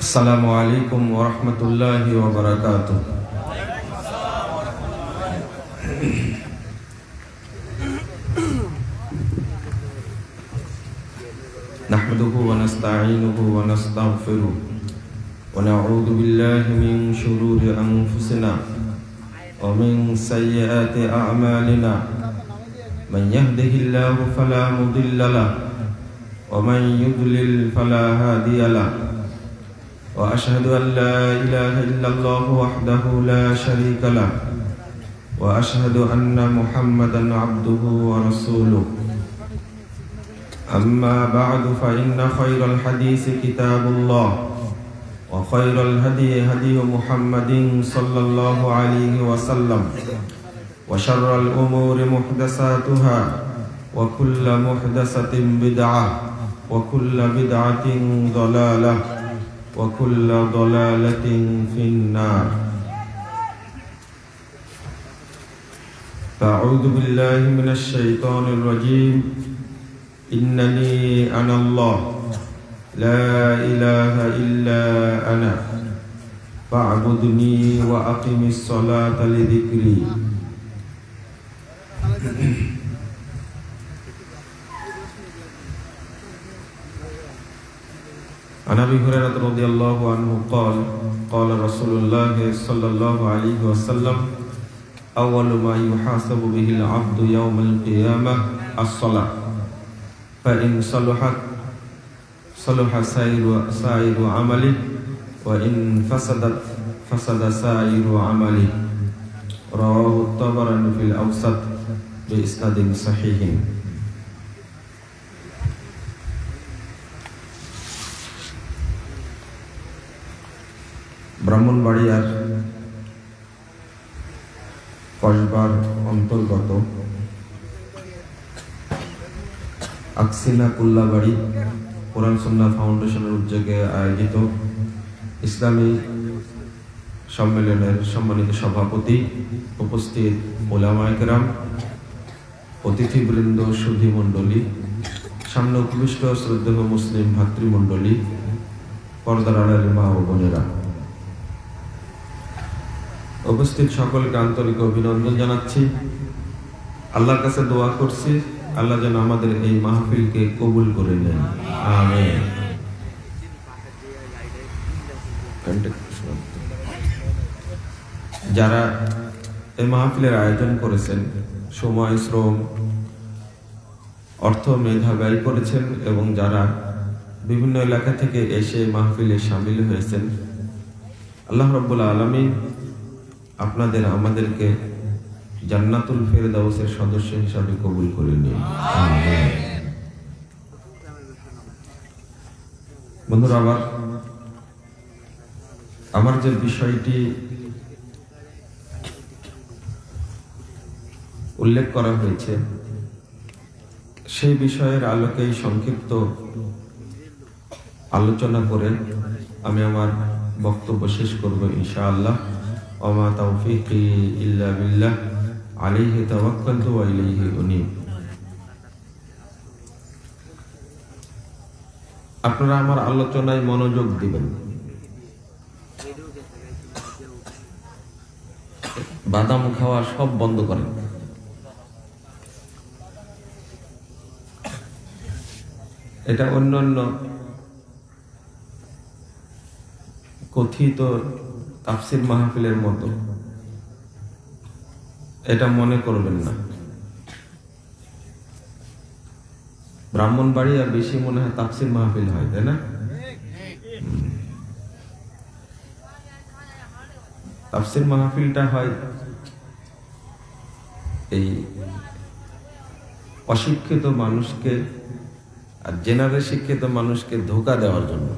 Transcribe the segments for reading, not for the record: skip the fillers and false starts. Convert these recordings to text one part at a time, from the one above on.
السلام عليكم ورحمة الله وبركاته. نحمده ونستعينه ونستغفره ونعوذ بالله من شرور أنفسنا ومن سيئات أعمالنا. من يهده الله فلا مضل له ومن يضلل فلا هادي له. وأشهد أن لا إله إلا الله وحده لا شريك له وأشهد أن محمدا عبده ورسوله. أما بعد فإن خير الحديث كتاب الله وخير الهدي هدي محمد صلى الله عليه وسلم وشر الأمور محدثاتها وكل محدثة بدعة وكل بدعة ضلالة وكل ضلالة في النار. أعوذ بالله من الشيطان الرجيم. إنني أنا الله لا إله إلا أنا فاعبدني وأقم الصلاة لذكري. عن أبي هريرة رضي الله عنه قال قال رسول الله صلى الله عليه وسلم أول ما يحاسب به العبد يوم القيامة الصلاة فإن صلحت صلح سائر عمله وإن فسدت فسد سائر عمله. رواه الطبراني في الأوسط بإسناد صحيح. ব্রাহ্মণবাড়িয়ার কসবার অন্তর্গত আকসিনা কুল্লাবাড়ি কোরআন সুন্নাহ ফাউন্ডেশনের উদ্যোগে আয়োজিত ইসলামী সম্মেলনের সম্মানিত সভাপতি, উপস্থিত উলামায়ে কেরাম, অতিথিবৃন্দ, সুধী মণ্ডলী, সামনে উপবিষ্ট শ্রদ্ধেয় মুসলিম ভাতৃমণ্ডলী, পর্দার আড়ালে মা ও বোনেরা, উপস্থিত সকলকে আন্তরিক অভিনন্দন জানাচ্ছি। আল্লাহর কাছে দোয়া করছি আল্লাহ যেন আমাদের এই মাহফিলকে কবুল করে নেন, আমিন। যারা এই মাহফিলের আয়োজন করেছেন, সময়, শ্রম, অর্থ, মেধা ব্যয় করেছেন এবং যারা বিভিন্ন এলাকা থেকে এসে মাহফিলে শামিল হয়েছেন, আল্লাহ রাব্বুল আলামিন আপনাদের আমাদেরকে জান্নাতুল ফেরদাউসের সদস্য হিসাবে কবুল করে নিন, আমিন। বন্ধুরা, আমার যে বিষয়টি উল্লেখ করা হয়েছে সেই বিষয়ের আলোকেই সংক্ষিপ্ত আলোচনা করে আমি আমার বক্তব্য শেষ করব ইনশাআল্লাহ। ওমা তাওফীকি ইল্লা বিল্লাহ আলাইহি তাওয়াক্কালতু ওয়া ইলাইহি উনীব। আপনারা আমার আলোচনায় মনোযোগ দিবেন। বাদাম খাওয়া সব বন্ধ করেন। এটা অন্যান্য কথিত তাফসীর মাহফিলের মতো এটা মনে করবেন না। ব্রাহ্মণবাড়িয়া বেশি মনে হয় তাফসীর মাহফিল হয়, তাই না? তাফসীর মাহফিলটা হয় এই অশিক্ষিত মানুষকে আর জেনারে শিক্ষিত মানুষকে ধোঁকা দেওয়ার জন্য।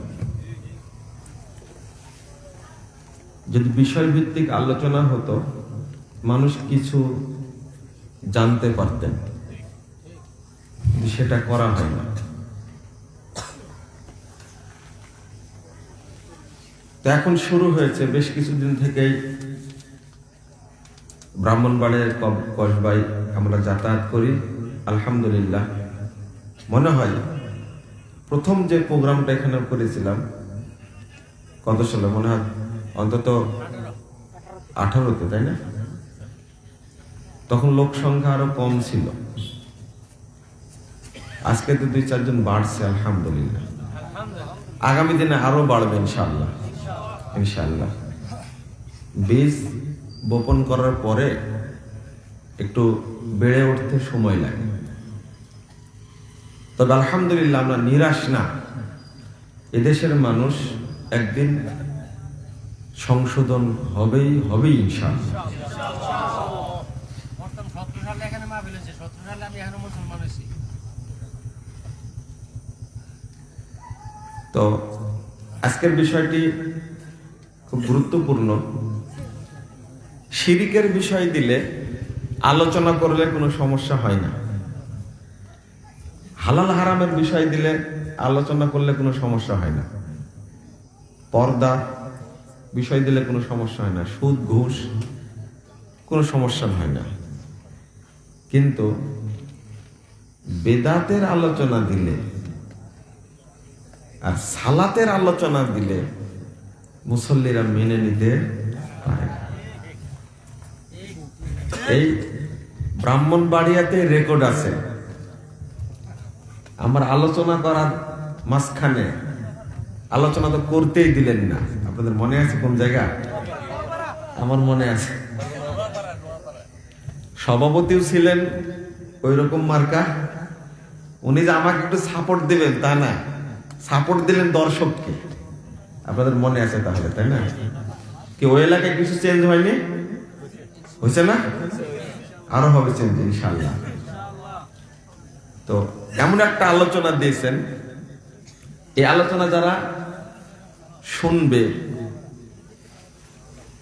যদি বিষয়ভিত্তিক আলোচনা হতো, মানুষ কিছু জানতে পারতেন, সেটা করা হয় না। তো এখন শুরু হয়েছে, বেশ কিছুদিন থেকেই ব্রাহ্মণবাড়িয়ার কসবায় আমরা যাতায়াত করি। আলহামদুলিল্লাহ, মনে হয় প্রথম যে প্রোগ্রামটা এখানে করেছিলাম কত সালে মনে হয় অন্তত 18তে, তাই না? তখন লোক সংখ্যা আরো কম ছিল। আজকে তো 2-4 জন বাড়ছে, আলহামদুলিল্লাহ। আগামী দিনে আরো বাড়বে ইনশাআল্লাহ। ইনশাআল্লাহ বীজ বপন করার পরে একটু বেড়ে উঠতে সময় লাগে, তবে আলহামদুলিল্লাহ আমরা নিরাশ না। এদেশের মানুষ একদিন সংশোধন হবেই ইনশাআল্লাহ। তো আজকের বিষয়টি খুব গুরুত্বপূর্ণ। শিরিকের বিষয় দিলে আলোচনা করলে কোনো সমস্যা হয় না, হালাল হারামের বিষয় দিলে আলোচনা করলে কোনো সমস্যা হয় না, পর্দা বিষয় দিলে কোনো সমস্যা হয় না, সুদ ঘুষ কোনো সমস্যা হয় না। কিন্তু বেদাতের আলোচনা দিলে আর সালাতের আলোচনা দিলে মুসল্লিরা মেনে নিতে পারে। এই ব্রাহ্মণবাড়িয়াতে রেকর্ড আছে, আমার আলোচনা করার মাঝখানে আলোচনা তো করতেই দিলেন না। আপনাদের মনে আছে কোন জায়গা? আমার মনে আছে, সভাপতিও ছিলেন ওই রকম মার্কা। উনি যে আমাকে একটু সাপোর্ট দিবেন তা না, সাপোর্ট দিলেন দর্শককে। আপনাদের মনে আছে তাহলে, তাই না? কি ওই এলাকায় কিছু চেঞ্জ হয়নি? হয়েছে না? আরো হবে চেঞ্জ ইনশাআল্লাহ। তো এমন একটা আলোচনা দিয়েছেন, এই আলোচনা যারা শুনবে,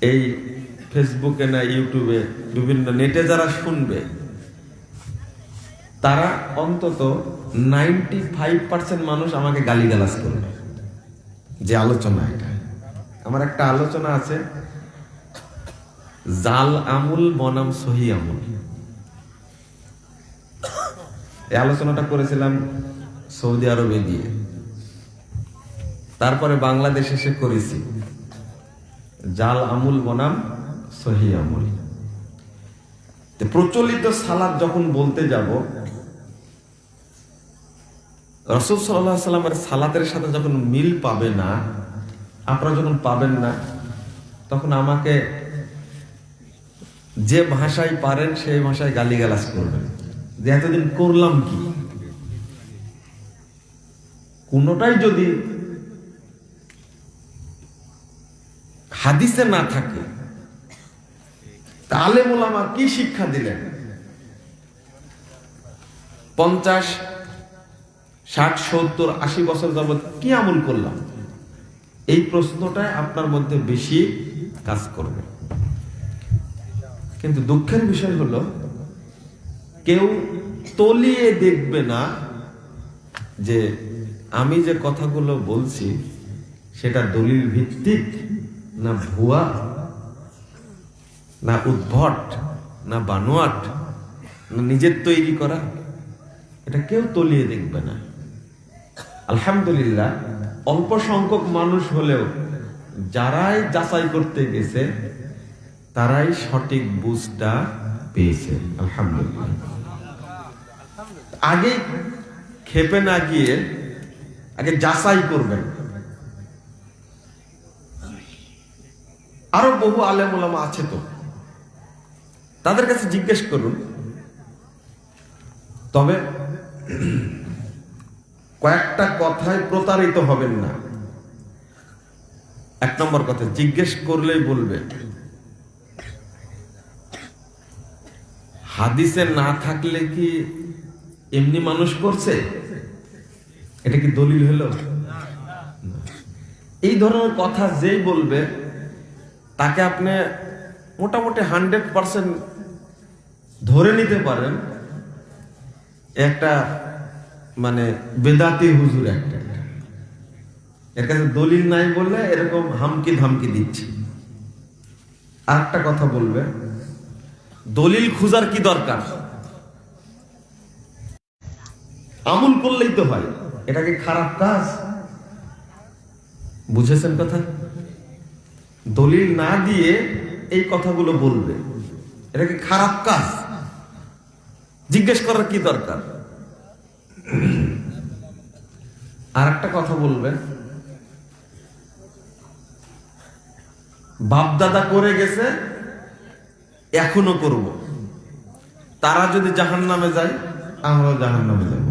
এই ফেসবুকে না ইউটিউবে বিভিন্ন নেটে যারা শুনবে, তারা অন্তত 95% মানুষ আমাকে গালিগালাজ করবে। যে আলোচনা এটা, আমার একটা আলোচনা আছে, জাল আমুল বনাম সহি আমুল। এই আলোচনাটা করেছিলাম সৌদি আরবে গিয়ে, তারপরে বাংলাদেশে এসে করেছি জাল আমুল বনাম সহি আমুল। প্রচলিত সালাত যখন বলতে যাব, রাসূল সাল্লাল্লাহু আলাইহি সাল্লামের সালাতের সাথে যখন মিল পাবে না, আপনারা যখন পাবেন না, তখন আমাকে যে ভাষায় পারেন সেই ভাষায় গালিগালাজ করবেন যে এতদিন করলাম কি। কোনটাই যদি হাদিসে না থাকে, তাহলে ওলামা কি শিক্ষা দিলেন? 50, 60, 70, 80 বছর যাবত কি আমল করলাম? এই প্রশ্নটাই আপনার মধ্যে বেশি কাজ করবে। কিন্তু দুঃখের বিষয় হলো, কেউ তলিয়ে দেখবে না যে আমি যে কথাগুলো বলছি সেটা দলিল ভিত্তিক না ভুয়া, না উদ্ভট, না বানোয়াট, না নিজের তৈরি করা। এটা কেউ তলিয়ে দেখবে না। আলহামদুলিল্লাহ অল্প সংখ্যক মানুষ হলেও যারাই যাচাই করতে গেছে তারাই সঠিক বুঝটা পেয়েছে। আলহামদুলিল্লাহ। আগে খেপে না গিয়ে আগে যাচাই করবেন। আরো বহু আলেম ওলামা আছে, তো তাদের কাছে জিজ্ঞেস করুন। তবে কয়েকটা কথায় প্রতারিত হবেন না। 1 নম্বর কথা, জিজ্ঞেস করলেই বলবে। হাদিসে না থাকলে কি এমনি মানুষ করছে? এটা কি দলিল হলো? এই ধরনের কথা যেই বলবে তাকে আপনি মোটামুটি 100% ধরে নিতে পারেন একটা মানে বেদাতি হুজুর একটা। এর কাছে দলিল নাই বললে এরকম হামকি ধামকি দিচ্ছে। আর একটা কথা বলবে, দলিল খোঁজার কি দরকার? আমল করলেই তো হয়। এটা কি খারাপ কাজ? বুঝেছেন কথা? দলিল না দিয়ে এই কথাগুলো বলবে, এটা কি খারাপ কাজ? জিজ্ঞেস করার কি দরকার? আর একটা কথা বলবে, বাপদাদা করে গেছে এখনো করব, তারা যদি জাহান্নামে যায় আমরাও জাহান্নামে যাব।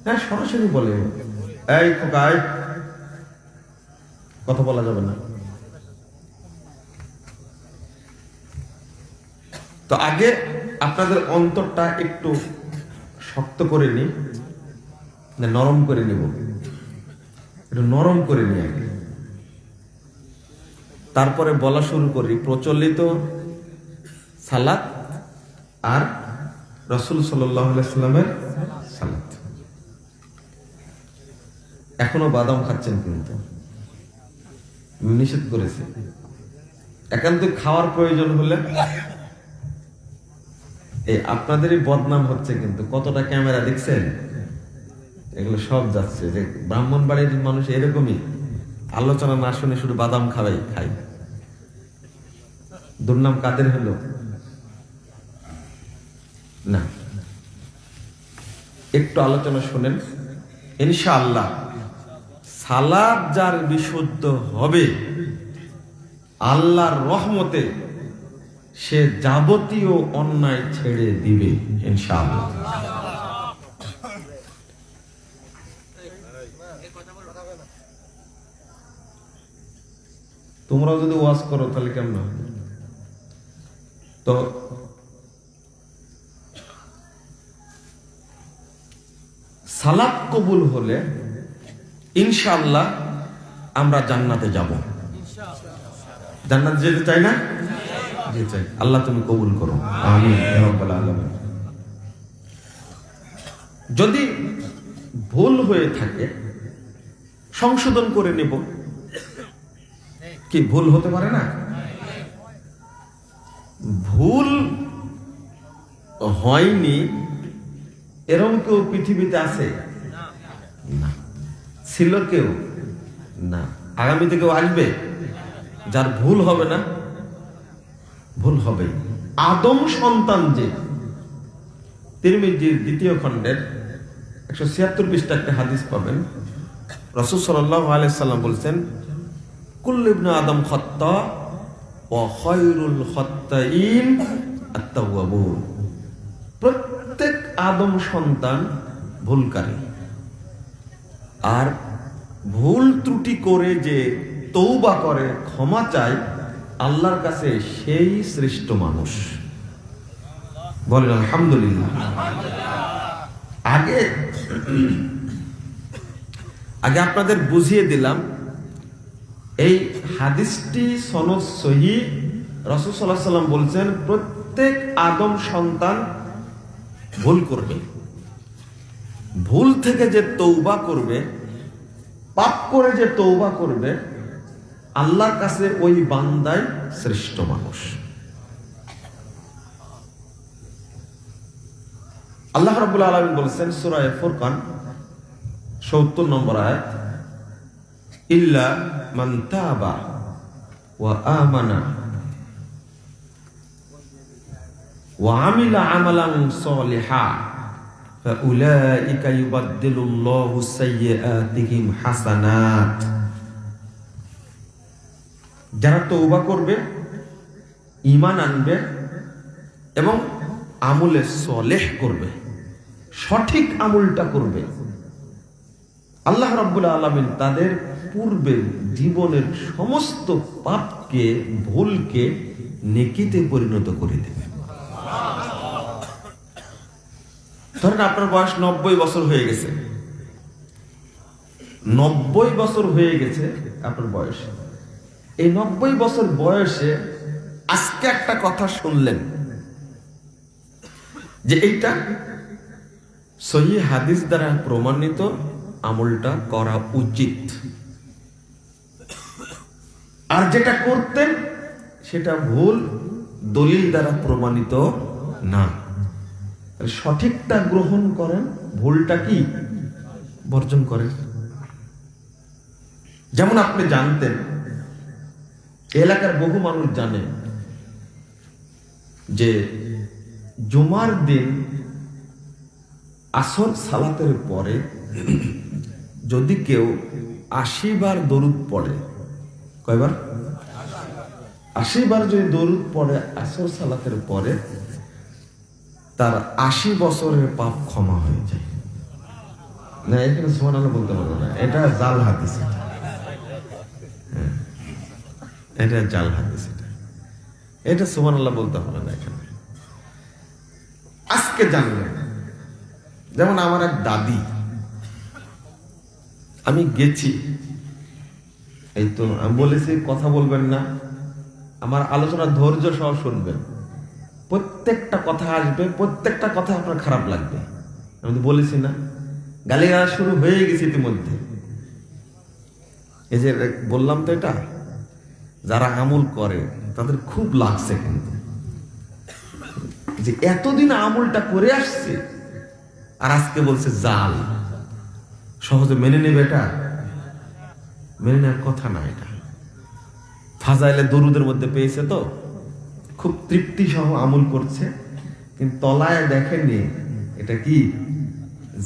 হ্যাঁ, সরাসরি বলে, এই খোকা কথা বলা যাবে না। তো আগে আপনাদের অন্তরটা একটু শক্ত করে নি, নরম করে নিব, একটু নরম করে নি আগে, তারপরে বলা শুরু করি প্রচলিত সালাত আর রাসূল সাল্লাল্লাহু আলাইহি সাল্লামের সালাত। এখনো বাদাম খাচ্ছেন, কিন্তু নিষেধ করেছে। একান্ত খাওয়ার প্রয়োজন হলে আপনাদেরই বদনাম হচ্ছে, কিন্তু কতটা ক্যামেরা দেখছেন, এগুলো সব যাচ্ছে। যে ব্রাহ্মণবাড়ির মানুষ এরকমই, আলোচনা না শুনে শুধু বাদাম খাই। দুর্নাম কাদের হলো না? একটু আলোচনা শুনেন, ইনশাআল্লাহ সালাত যার বিশুদ্ধ হবে আল্লাহর রহমতে সে যাবতীয় অন্যায় ছেড়ে দিবে ইনশাআল্লাহ। তোমরাও যদি ওয়াজ করো তাহলে কেমন হবে? তো সালাত কবুল হলে ইনশাআল্লাহ আমরা জান্নাতে যাব। জান্নাতে যেতে চাই না? যেতে চাই। আল্লাহ তুমি কবুল করো, আমিন ইয়া রাব্বাল আলামিন। যদি ভুল হয়ে থাকে সংশোধন করে নেব। কি ভুল হতে পারে না? ভুল হয়নি এরকম কেউ পৃথিবীতে আছে না? ছিল কেউ না? আগামীতে কেউ আসবে যার ভুল হবে না? ভুল হবে। আদম সন্তান যে, তিরমিজির 2য় খণ্ডের 176 পৃষ্ঠা একটা হাদিস পাবেন। রাসূল সাল্লাল্লাহু আলাইহি সাল্লাম বলেছেন, কুল্লু ইবনে আদম খাত্তা ওয়া খায়রুল খাত্তাইন আত-তাওয়াবুন। প্রত্যেক আদম সন্তান ভুলকারী, আর ভুল ত্রুটি করে যে তওবা করে ক্ষমা চায় আল্লাহর কাছে সেই শ্রেষ্ঠ মানুষ। বলেন আলহামদুলিল্লাহ। আগে আপনাদের বুঝিয়ে দিলাম, এই হাদিসটি সনদ সহিহ। রাসূল সাল্লাল্লাহু আলাইহি সাল্লাম বলছেন প্রত্যেক আদম সন্তান ভুল করবে। ভুল থেকে যে তওবা করবে, পাপ করে যে তওবা করবে, আল্লাহর কাছে ওই বান্দাই শ্রেষ্ঠ মানুষ। আল্লাহ রাব্বুল আলামিন বলেছেন সূরা ফুরকান ৭০ নম্বর আয়াত, ইল্লা মান তাবা ওয়া আমানা ওয়া আমিলা আমালান সলিহা ফাউলাইকা ইউবাদদিলুল্লাহু সাইয়্যাতিহিম হাসানাত। যারা তওবা করবে, ঈমান আনবে এবং আমলে সলেহ করবে, সঠিক আমলটা করবে, আল্লাহ রাব্বুল আলামিন তাদের পূর্বে জীবনের সমস্ত পাপকে, ভুলকে নেকিতে পরিণত করে দেবে। ধরেন আপনার বয়স 90 বছর হয়ে গেছে, 90 বছর হয়ে গেছে আপনার বয়স। এই 90 বছর বয়সে আজকে একটা কথা শুনলেন যে এইটা সহিহ হাদিস দ্বারা প্রমাণিত, আমলটা করা উচিত। আর যেটা করতেন সেটা ভুল, দলিল দ্বারা প্রমাণিত না। সঠিকটা গ্রহণ করেন, ভুলটা কি বর্জন করেন। যেমন আপনি জানতেন, এলাকার বহু মানুষ জানে যে জুমার দিন আসর সালাতের পরে যদি কেউ 80 বার দরুদ পড়ে, কয়বার? 80 বার যদি দরুদ পড়ে আসর সালাতের পরে, তার 80 বছরের পাপ ক্ষমা হয়ে যায়। না, এখানে সুবহানাল্লাহ বলতে পারবো না, এটা জাল হাদিস। এটা জাল হাদিস, এটা সুবহানাল্লাহ বলতে হবে না এখানে। আজকে জানলেন, যেমন আমার এক দাদি, আমি গেছি, এই তো আমি বলেছি কথা বলবেন না, আমার আলোচনা ধৈর্য সহ শুনবেন, প্রত্যেকটা কথা আসবে, প্রত্যেকটা কথা আপনার খারাপ লাগবে। আমি তো বলেছি না, গালিগালাজ শুরু হয়ে গেছে ইতিমধ্যে। এই যে বললাম তো, এটা যারা আমল করে তাদের খুব লাগছে, কিন্তু যে এতদিন আমলটা করে আসছে আর আজকে বলছে জাল, সহজে মেনে নেবে? এটা মেনে নেওয়ার কথা না। এটা ফাজাইলে দরুদের মধ্যে পেয়েছে তো খুব তৃপ্তি সহ আমল করছে, কিন্তু তলায় দেখেননি এটা কি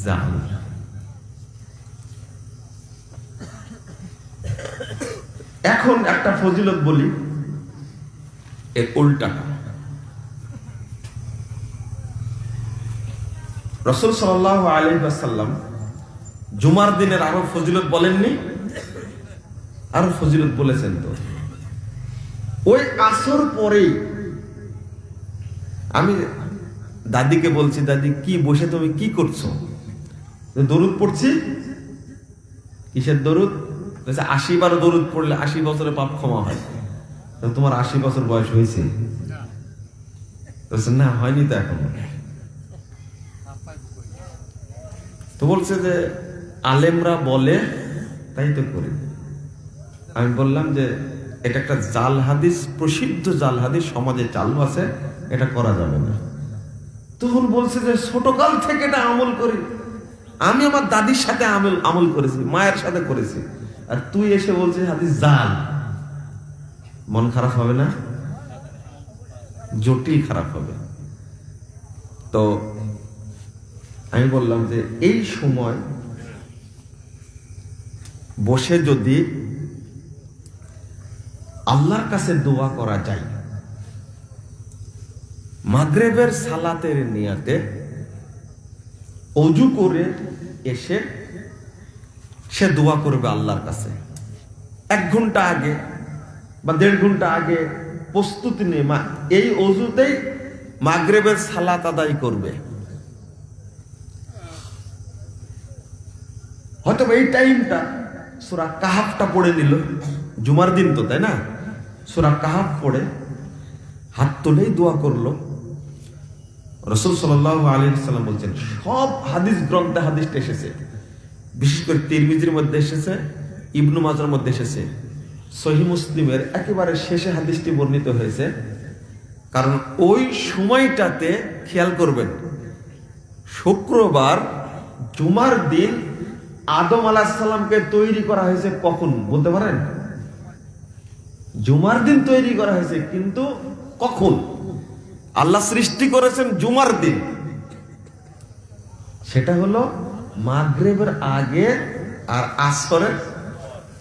জাল। এখন একটা ফজিলত বলি, এর উল্টাটা। রাসূল সাল্লাল্লাহু আলাইহি ওয়াসাল্লাম জুমার দিনের আরো ফজিলত বলেননি? আরো ফজিলত বলেছেন তো। ওই আসর পরেই আমি দাদিকে বলছি, দাদি কি বসে তুমি কি করছো? দরুদ পড়ছি। কিসের দরুদ? 80 বার দরুদ পড়লে 80 বছরের পাপ ক্ষমা হয়। তোমার 80 বছর বয়স হয়েছে? না, হয়নি তো এখন। তো বলছে যে আলেমরা বলে তাই তো করি। আমি বললাম যে এটা একটা জাল হাদিস, প্রসিদ্ধ জাল হাদিস, সমাজে চালু আছে, এটা করা যাবে না। তখন বলছে যে ছোটকাল থেকে এটা আমল করি, আমি আমার দাদির সাথে আমল করেছি, মায়ের সাথে করেছি, আর তুই এসে বলছিস হাদিস জাল। মন খারাপ হবে না? জটিল খারাপ হবে। তো আমি বললাম যে এই সময় বসে যদি আল্লাহর কাছে দোয়া করা যায়, মাগরিবের সালাতের নিয়াতে ওযু করে এসে সে দোয়া করবে আল্লাহর কাছে। 1 ঘন্টা আগে বা 1.5 ঘন্টা আগে প্রস্তুতি নিয়ে এই ওযুতেই মাগরিবের সালাত আদায় করবে। হয়তো এই টাইমটা সূরা কাহাফটা পড়ে নিল, জুমার দিন তো, তাই না? সূরা কাহাফ পড়ে হাত তুলেই দোয়া করলো। রাসূল সাল্লাল্লাহু আলাইহি ওয়াসাল্লাম বলছেন, সব হাদিস গ্রন্থে হাদিসটা এসেছে, বিশেষ করে তিরমিজির মধ্যে এসেছে, ইবনু মাজার মধ্যে এসেছে, সহিহ মুসলিমের একেবারে শেষে হাদিসটি বর্ণিত হয়েছে। কারণ ওই সময়টাতে খেয়াল করবেন, শুক্রবার জুমার দিন আদম আলাইহিস সালামকে তৈরি করা হয়েছে কখন বলতে পারেন? জুমার দিন তৈরি করা হয়েছে, কিন্তু কখন? আল্লাহ সৃষ্টি করেছেন জুমার দিন, সেটা হলো মাগরিবের আগে আর আসরের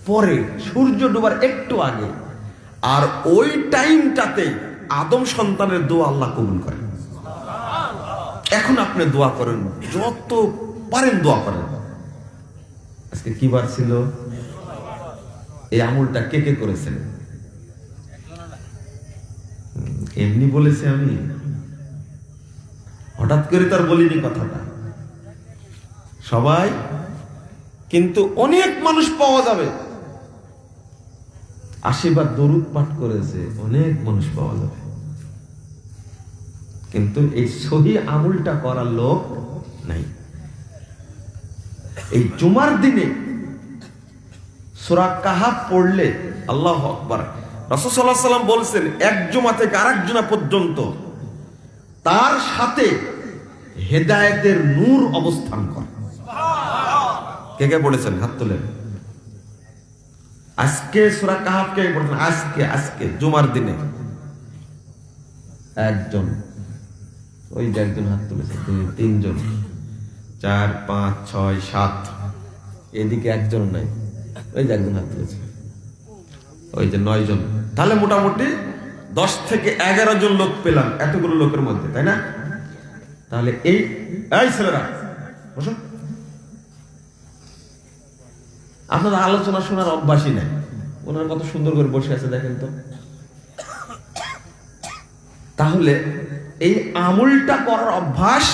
পরে, সূর্য ডোবার একটু আগে। আর ওই টাইমটাতে আদম সন্তানের দোয়া আল্লাহ কবুল করেন। এখন আপনি দোয়া করেন, যত পারেন দোয়া করেন। আজকে কি বার ছিল? এই আমলটা কে কে করেছেন? এমনি বলেছি আমি, হঠাৎ করে তার বলিনি কথাটা। সবাই, কিন্তু অনেক মানুষ পাওয়া যাবে 80 বার দরুদ পাঠ করেছে, অনেক মানুষ পাওয়া যাবে, কিন্তু এই সহি আমলটা করার লোক নাই। এই জুমার দিনে সূরা কাহাফ পড়লে আল্লাহু আকবার, রাসূল সাল্লাল্লাহু আলাইহি ওয়াসাল্লাম বলছেন, এক জুমা থেকে আরেক জুমা পর্যন্ত তার সাথে হেদায়েতের নূর অবস্থান করে। কে কে পড়েছেন? হাত তোলেন। আজকে সূরা কাহাফ কে পড়ছেন? আজকে জুমার দিনে একজন, ওই যে একজন হাত তুলেছে, তিনজন, 4 5 6 7, এদিকে একজন নাই, ওই যে একজন হাত তুলেছে, ওই যে 9 জন। তাহলে মোটামুটি 10 থেকে 11 জন লোক পেলাম এতগুলো লোকের মধ্যে, তাই না? তাহলে এই ছেলেরা বসো, আপনারা আলোচনা শোনার অভ্যাসই নাই। ওনার কত সুন্দর করে বসে আছে দেখেন তো। তাহলে এই আমলটা করার অভ্যাস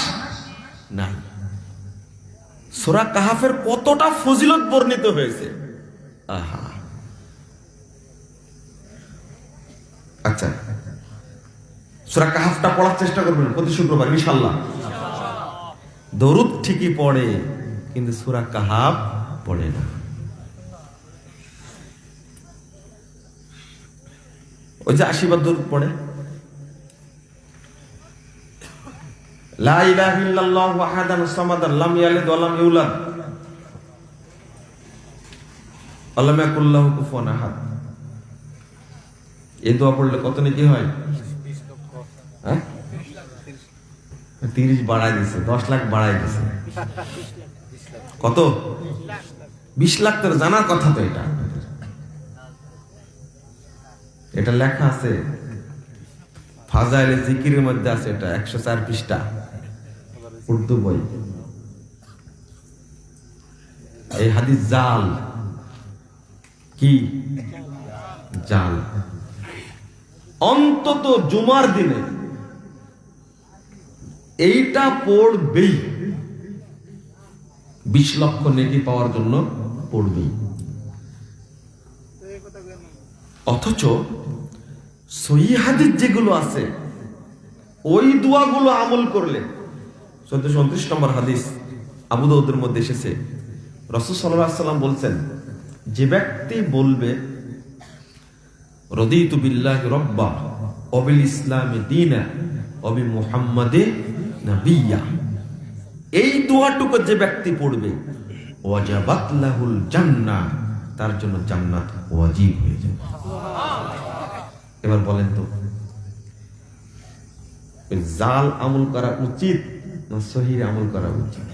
নাই। সূরা কাহাফের কতটা ফজিলত বর্ণিত হয়েছে। আহা, আচ্ছা, সূরা কাহাফটা পড়ার চেষ্টা করবেন প্রতি শুক্রবার ইনশাআল্লাহ। দরুদ ঠিকই পড়ে, কিন্তু সূরা কাহাফ পড়ে না। ওই যে 80 বার দরুদ পড়ে, লা ইলাহা ইল্লাল্লাহু আহাদান সামাদান লাম ইয়ালিদ ওয়া লাম ইউলাদ ওয়া লাম ইয়াকুল লাহু কুফুয়ান আহাদ। এই দোয়া পড়লে কত নেকি হয়? 30 বাড়াই দিছে, 10 লাখ বাড়াই দিছে। কত? 20 লাখ। তো জানার কথা তো, এটা লেখা আছে ফাজাইলে জিকিরের মধ্যে আছে, এটা 104 পৃষ্ঠা উর্দু বই। এই হাদিস জাল, কি জাল। অন্তত জুমার দিনে এইটা পড়বেই, 20 লক্ষ নেকি পাওয়ার জন্য পড়বেই। অথচ সহিহ হাদিস যেগুলো আছে ওই দোয়াগুলো আমল করলে, 1429 নম্বর হাদিস আবু দাউদের মধ্যে এসেছে, রাসূল সাল্লাল্লাহু আলাইহি ওয়াসাল্লাম বলছেন, যে ব্যক্তি বলবে রাদিতু বিল্লাহি রাব্বা ওয়া বিল ইসলামি দীনা ওয়া বি মুহাম্মাদিন নাবিয়্যা, এই দোয়াটুকু যে ব্যক্তি পড়বে, ওয়াজাবাত লাহুল জান্নাহ, তার জন্য জান্নাত ওয়াজিব হয়ে যাবে। এবার বলেন তো, জাল আমল করা উচিত না সহিহ আমল করা উচিত?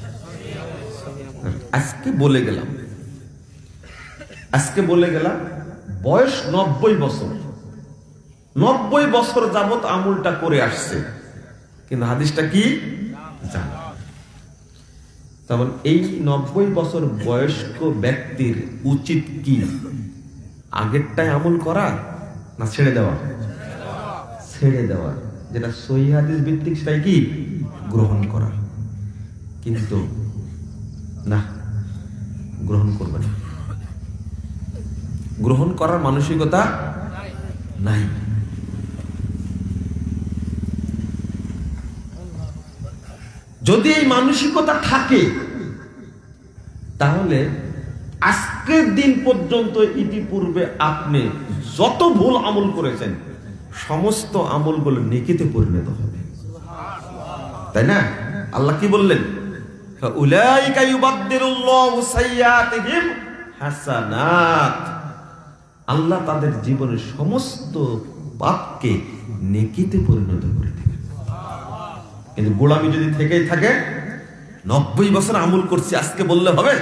আজকে বলে গেলাম বয়স 90 বছর, 90 বছর যাবত আমলটা করে আসছে, কিন্তু হাদিসটা কি জানে। তখন এই 90 বছর বয়স্ক ব্যক্তির উচিত কি? আগেরটাই আমল করা না ছেড়ে দেওয়া? ছেড়ে দেওয়া। যেটা সহিহ হাদিস ভিত্তিক সেটাই কি গ্রহণ করা। কিন্তু না, গ্রহণ করবে না, গ্রহণ করার মানসিকতা নাই। যদি এই মানসিকতা থাকে, তাহলে আজকের দিন পর্যন্ত ইতিপূর্বে আপনি যত ভুল আমল করেছেন সমস্ত আমলগুলো নেকিতে পরিণত হবে, তাই না? আল্লাহ কি বললেন? ফাউলাইকা ইউবাদদিলুল্লাহু সাইয়্যাতিহিম হাসানাত, আল্লাহ তাদের জীবনের সমস্ত পাপকে নেকিতে পরিণত করে দেবেন। কিন্তু গোলামি যদি থেকেই থাকে, 90 বছর আমল করছি আজকে বললে হবে?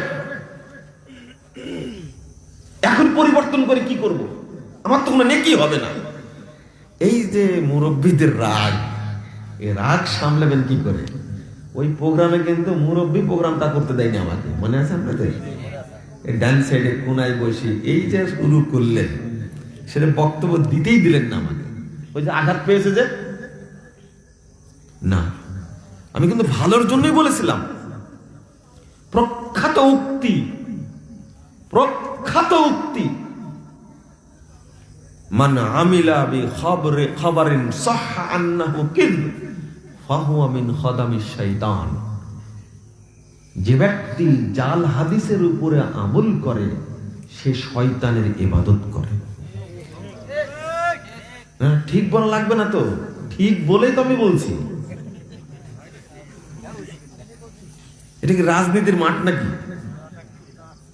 এখন পরিবর্তন করে কি করব? আমার তো কোনো নেকি হবে না। এই যে মুরব্বীদের রাগ, এই রাগ সামলাবেন কি করে? ওই প্রোগ্রামে কিন্তু মুরব্বী প্রোগ্রামটা করতে দেয়নি আমাকে, মনে আছে আপনাদের? এই ডান সাইডে কোনায় বসে এই যে শুরু করলেন, সেটা বক্তব্য দিতেই দিলেন না আমাকে। ওই যে আঘাত পেয়েছে যে, না, আমি কিন্তু ভালোর জন্যই বলেছিলাম। প্রখ্যাত উক্তি, মান আমিলা বিখাবরিন সাহহা আন্নাহু কিযব ফাহুয়া মিন খাদামিশ শাইতান, যে ব্যক্তি জাল হাদিসের উপরে আমল করে সে শয়তানের ইবাদত করে। না, ঠিক বলা লাগবে না তো, ঠিক বলেই তো আমি বলছি। এটা কি রাজনীতির মাঠ নাকি?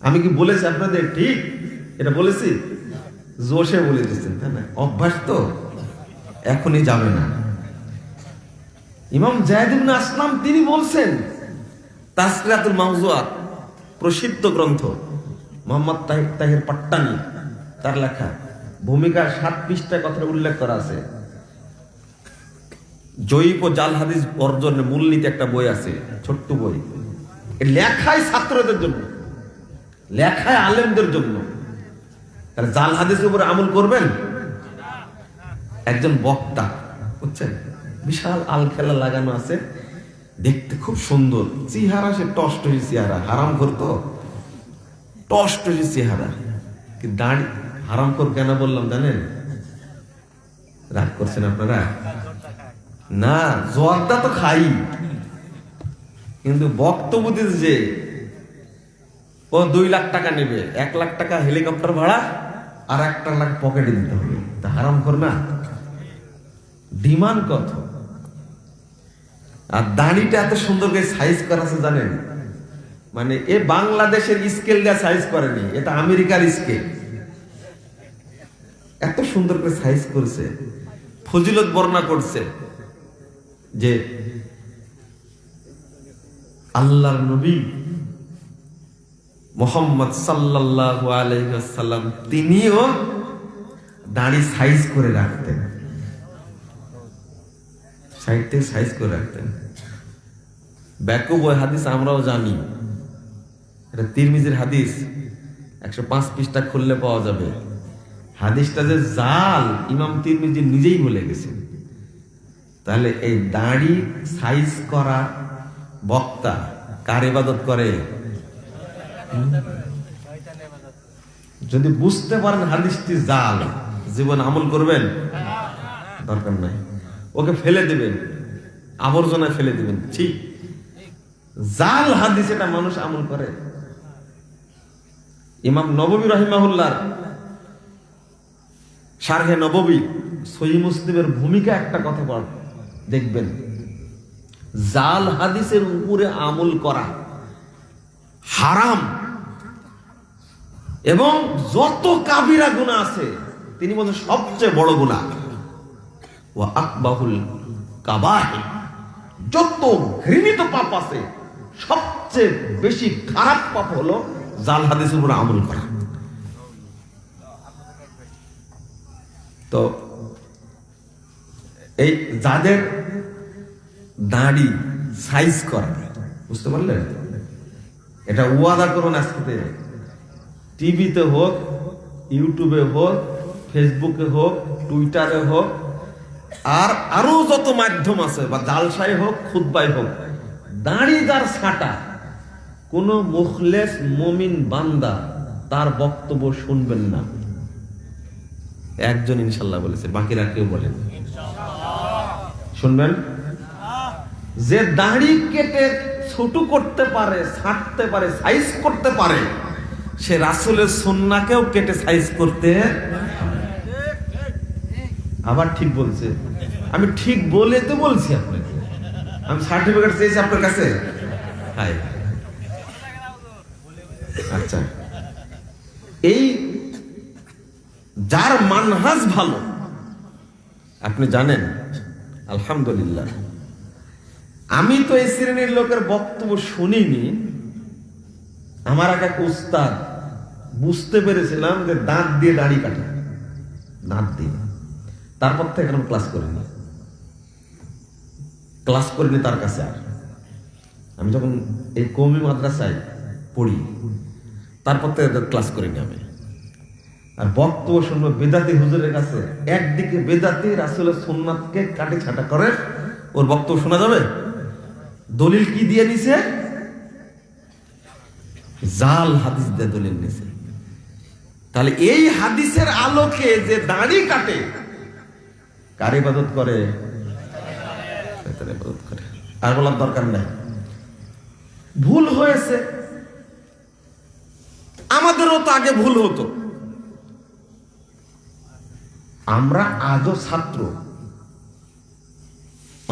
আমি কি বলেছি আপনাদের ঠিক? এটা বলেছি? জোশে বলে দিচ্ছেন, তাই না? অভ্যাস তো, এখনই যাবে না। ইমাম যায়েদ ইবনে আসলাম তিনি বলছেন, তাসকিরাতুল মাওজুআত প্রসিদ্ধ গ্রন্থ, মোহাম্মদ তাহির পাট্টানি তার লেখা, ভূমিকার 7 পৃষ্ঠায় কথাটা উল্লেখ করা আছে। জয়ীফ ও জাল হাদিস অর্জনের মূলনীতি একটা বই আছে, ছোট্ট বই। লেখায় ছাত্রদের জন্য, লেখায় আলেমদের জন্য। তাহলে জাল হাদিসের উপরে আমল করবেন? একজন বক্তা, বুঝছেন, বিশাল আল খেলা লাগানো আছে, দেখতে খুব সুন্দর চেহারা, সে টস্টহি চেহারা, হারাম করতো, টস্টহি চেহারা, কি দাঁড়ি। হারাম কর কেন বললাম জানেন? রাগ করছেন আপনারা? না, জর্দা তো খাই, কিন্তু বক্তব্য দিতে যে ও 2 লাখ টাকা নেবে, 1 লাখ টাকা হেলিকপ্টার ভাড়া আর 1 লাখ পকেটে দিতে হবে, তা হারাম কর না? ডিমান্ড কত? আর দাড়িটা এত সুন্দর করে সাইজ করা আছে জানেন, মানে এ বাংলাদেশের স্কেল দিয়ে সাইজ করেনি, এটা আমেরিকার স্কেল। এত সুন্দর করে সাইজ করেছে, ফজিলত বর্ণনা করছে যে আল্লাহর নবী মুহাম্মদ সাল্লাল্লাহু আলাইহি ওয়াসাল্লাম তিনিও দাড়ি সাইজ করে রাখতেন, সাইডে সাইজ করে রাখতেন। ব্যাকুব ওই হাদিস আমরাও জানি, এটা তিরমিজির হাদিস, 105 পৃষ্ঠা খুললে পাওয়া যাবে। হাদিসটা যে জাল, ইমাম তিরমিজি নিজেই বলে গেছেন। তাহলে এই দাড়ি সাইজ করা বক্তা কার ইবাদত করে? যদি বুঝতে পারেন হাদিসটি জাল, জীবন আমল করবেন? দরকার নাই, ওকে ফেলে দিবেন, আবর্জনায় ফেলে দিবেন। ঠিক, জাল হাদিস এটা মানুষ আমল করে। ইমাম নববী রাহিমাহুল্লাহ শারহে নববী সহিহ মুসলিমের ভূমিকা একটা কথা বল দেখবেন, জাল হাদিসের উপরে আমল করা হারাম, এবং যত কাবিরা গুনাহ আছে তিনি বলেন সবচেয়ে বড় গুনাহ, ওয়া আকবাহুল কাবাইর, যত ঘৃণিত পাপ আছে সবচেয়ে বেশি খারাপ পাপ হলো জাল হাদিসের উপরে আমল করা। তো এই যাদের দাড়ি সাইজ করা, বুঝতে পারলেন? এটা ওয়াদা করুন আজকে, টিভিতে হোক, ইউটিউবে হোক, ফেসবুকে হোক, টুইটারে হোক, আর আরো যত মাধ্যম আছে, বা জালসায় হোক, খুতবায় হোক, দাড়িদার ছাটা কোন মুখলেস মুমিন বান্দা তার বক্তব্য শুনবেন না। একজন ইনশাল্লাহ বলেছে, বাকিরা কেউ বলেন শুনবেন? যে দাড়ি কেটে ছোট করতে পারে, ছাঁটতে পারে, সাইজ করতে পারে, সে রাসূলের সুন্নাহকেও কেটে সাইজ করতে। আবার ঠিক বলছে, আমি ঠিক বলে তো বলছি আপনাকে, আমি সার্টিফিকেট চেয়েছি আপনার কাছে। আচ্ছা, এই যার মানহাজ ভালো, আপনি জানেন আলহামদুলিল্লাহ, আমি তো এই শ্রেণীর লোকের বক্তব্য শুনিনি। আমার এক উস্তাদ বুঝতে পেরেছিলাম যে দাঁত দিয়ে দাড়ি কাটে, দাঁত দিয়ে, তারপর থেকে আমি ক্লাস করিনি তার কাছে। আর আমি যখন এই কওমি মাদ্রাসায় পড়ি, তারপর থেকে ক্লাস করিনি আমি। আর বক্তব্য শুনবো বেদাতি হুজুরের কাছে, একদিকে বেদাতি রাসূলের সুন্নাতকে কাটে ছাটা করে, ওর বক্তব্য শোনা যাবে? দলিল কি দিয়ে নিছে? জাল হাদিস দিয়ে দলিল নিছে। তাহলে এই হাদিসের আলোকে যে দাড়ি কাটে, কার ইবাদত করে? শয়তানের ইবাদত করে। আর বলার দরকার নাই। ভুল হয়েছে, আমাদেরও তো আগে ভুল হতো, আমরা আজও ছাত্র,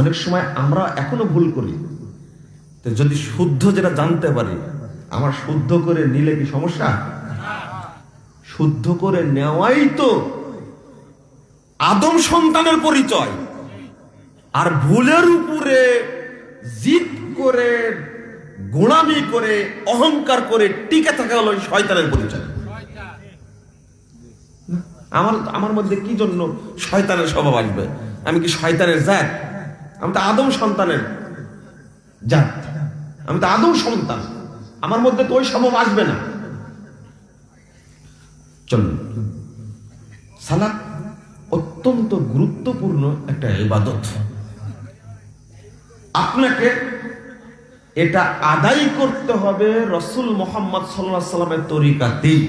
অনেক সময় আমরা এখনো ভুল করি। তো যদি শুদ্ধ যেটা জানতে পারি, আমার শুদ্ধ করে নিলে কি সমস্যা? শুদ্ধ করে নেওয়াই তো আদম সন্তানের পরিচয়। আর ভুলের উপরে জিদ করে, গোলামি করে, অহংকার করে টিকে থাকা হলো শয়তানের পরিচয়। আমার মধ্যে কি জন্য শয়তানের স্বভাব আসবে? আমি কি শয়তানের জাত? আমি তো আদম সন্তানের জাত, আমি তো আদম সন্তান, আমার মধ্যে তো ওই স্বভাব আসবে না। চলুন, সালাত অত্যন্ত গুরুত্বপূর্ণ একটা ইবাদত। আপনাকে এটা আদায় করতে হবে রাসূল মুহাম্মদ সাল্লাল্লাহু আলাইহি ওয়াসাল্লামের তরিকাতেই।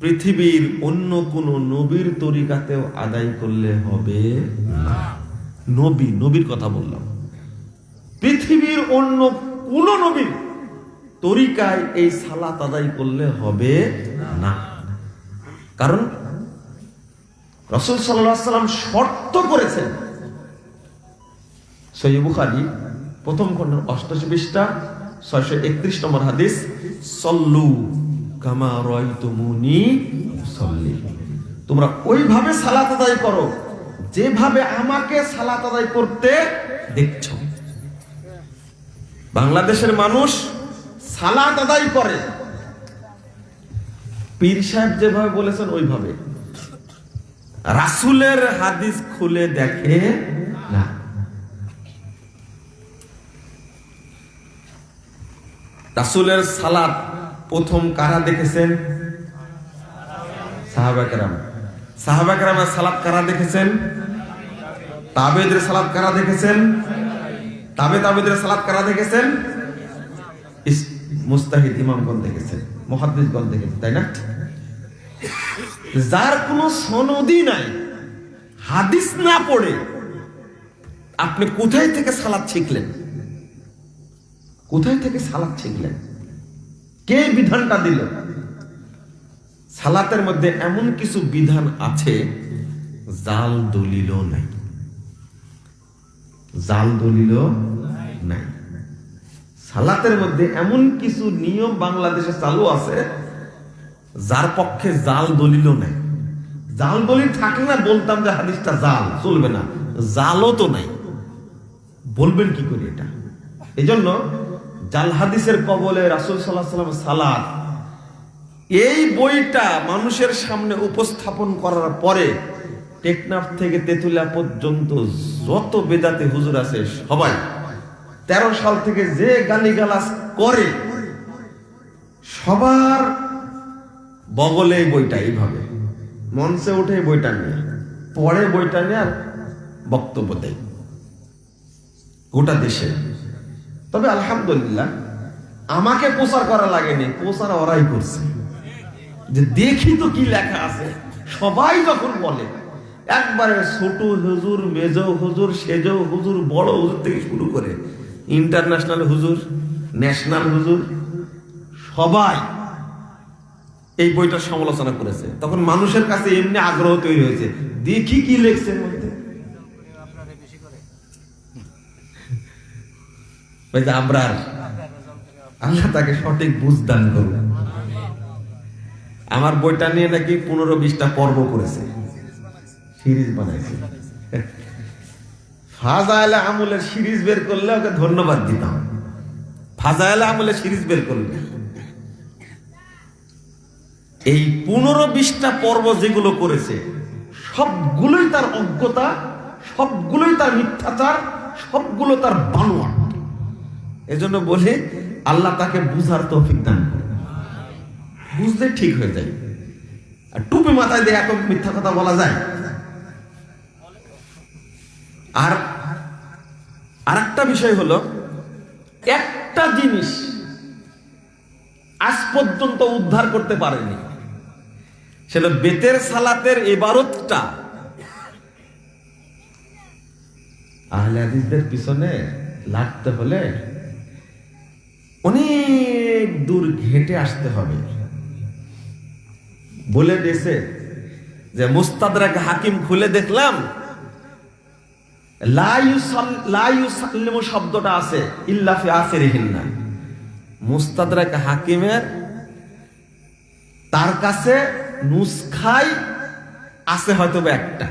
পৃথিবীর অন্য কোন নবীর তরিকাতেও আদায় করলে হবে না। নবীর কথা বললাম, পৃথিবীর অন্য কোন নবীর তরিকায় এই সালাত আদায় করলে হবে না। কারণ রাসূল সাল্লাল্লাহু আলাইহি ওয়াসাল্লাম শর্ত করেছেন। সহিহ বুখারী প্রথম খণ্ড 88 পৃষ্ঠা 631 নম্বর হাদিস, সল্লু কামা রাআইতুমুনি উসাল্লি, তোমরা ওইভাবে সালাত আদায় করো যেভাবে আমাকে সালাত আদায় করতে দেখছো। বাংলাদেশের মানুষ সালাত আদায় করে পীর সাহেব যেভাবে বলেছেন ওইভাবে, রাসূলের হাদিস খুলে দেখে না। রাসূলের সালাত প্রথম কারা দেখেছেন? সাহাবায়ে কেরাম। সাহাবায়ে কেরামের সালাত কারা দেখেছেন? তাবেঈদের সালাত কারা দেখেছেন? তাবেঈদের সালাত কারা দেখেছেন? মুস্তাহিদ ইমামগণ দেখেছেন, মুহাদ্দিসগণ দেখেছেন, তাই না? যার কোনো সনদই নাই, হাদিস না পড়ে আপনি কোথায় থেকে সালাত শিখলেন? কোথায় থেকে সালাত শিখলেন? কে বিধানটা দিল? সালাতের মধ্যে এমন কিছু বিধান আছে জাল দলিল নাই, জাল দলিল নাই। সালাতের মধ্যে এমন কিছু নিয়ম বাংলাদেশে চালু আছে যার পক্ষে জাল দলিল নাই। জাল দলিল থাকলে না বলতাম যে হাদিসটা জাল, চলবে না। জালও তো নাই, বলবেন কি করে এটা? এই জন্য জাল হাদিসের কবলে রাসূল সাল্লাল্লাহু আলাইহি ওয়াসাল্লাম সালাত, এই বইটা মানুষের সামনে উপস্থাপন করার পরে টেকনাফ থেকে তেতুলিয়া পর্যন্ত যত বেদাতে হুজুর আছে সবাই 13 সাল থেকে যে গালিগালাজ করে সবার বগলে বইটা এইভাবে মঞ্চে উঠে বইটা নিয়ে পড়ে, বইটা নিয়ে আর বক্তব্য দেয় গোটা দেশে। তবে আলহামদুলিল্লাহ আমাকে প্রচার করা লাগেনি, প্রচার ওরাই করছে, যে দেখি তো কি লেখা আছে। সবাই যখন বলে একবারে ছোট হুজুর, মেজ হুজুর, সেজ হুজুর, বড় হুজুর থেকে শুরু করে ইন্টারন্যাশনাল হুজুর, ন্যাশনাল হুজুর, সবাই এই বইটার সমালোচনা করেছে। তখন মানুষের কাছে এমনি আগ্রহ তৈরি হয়েছে, দেখি কি লেখছে মধ্যে। আবরার, আল্লাহ তাকে সঠিক বুঝ দান করুন। আমার বইটা নিয়ে নাকি 15-20টা পর্ব করেছে, সিরিজ বানাইছে। ফাজাইলে আমলের সিরিজ বের করলে ওকে ধন্যবাদ দিতাম। ফাজাইলে আমলের সিরিজ বের করলে এই 15-20টা পর্ব যেগুলো করেছে সবগুলোই তার অজ্ঞতা, সবগুলোই তার মিথ্যাচার, সবগুলো তার বানোয়াট। এজন্য বলে আল্লাহ তাকে বুঝার তৌফিক দান করে, বুঝলে ঠিক হয়ে যায়। আর টুপি মাথায় দিয়ে এত মিথ্যা কথা বলা যায়? আর আরেকটা বিষয় হলো, একটা জিনিস আজ পর্যন্ত উদ্ধার করতে পারেনি, সেটা বেতের সালাতের ইবারতটা আহলে হাদিসদের পিছনে লাগতে হলে অনেক দূর ঘেঁটে আসতে হবে। বলে দিয়েছে যে মুস্তাদরাক হাকিম খুলে দেখলাম লা ইউসাল্লিমু শব্দটা আছে ইল্লা ফি আখিরিহিন্না। মুস্তাদরাক হাকিমের তার কাছে নুসখাই আছে হয়তো একটা,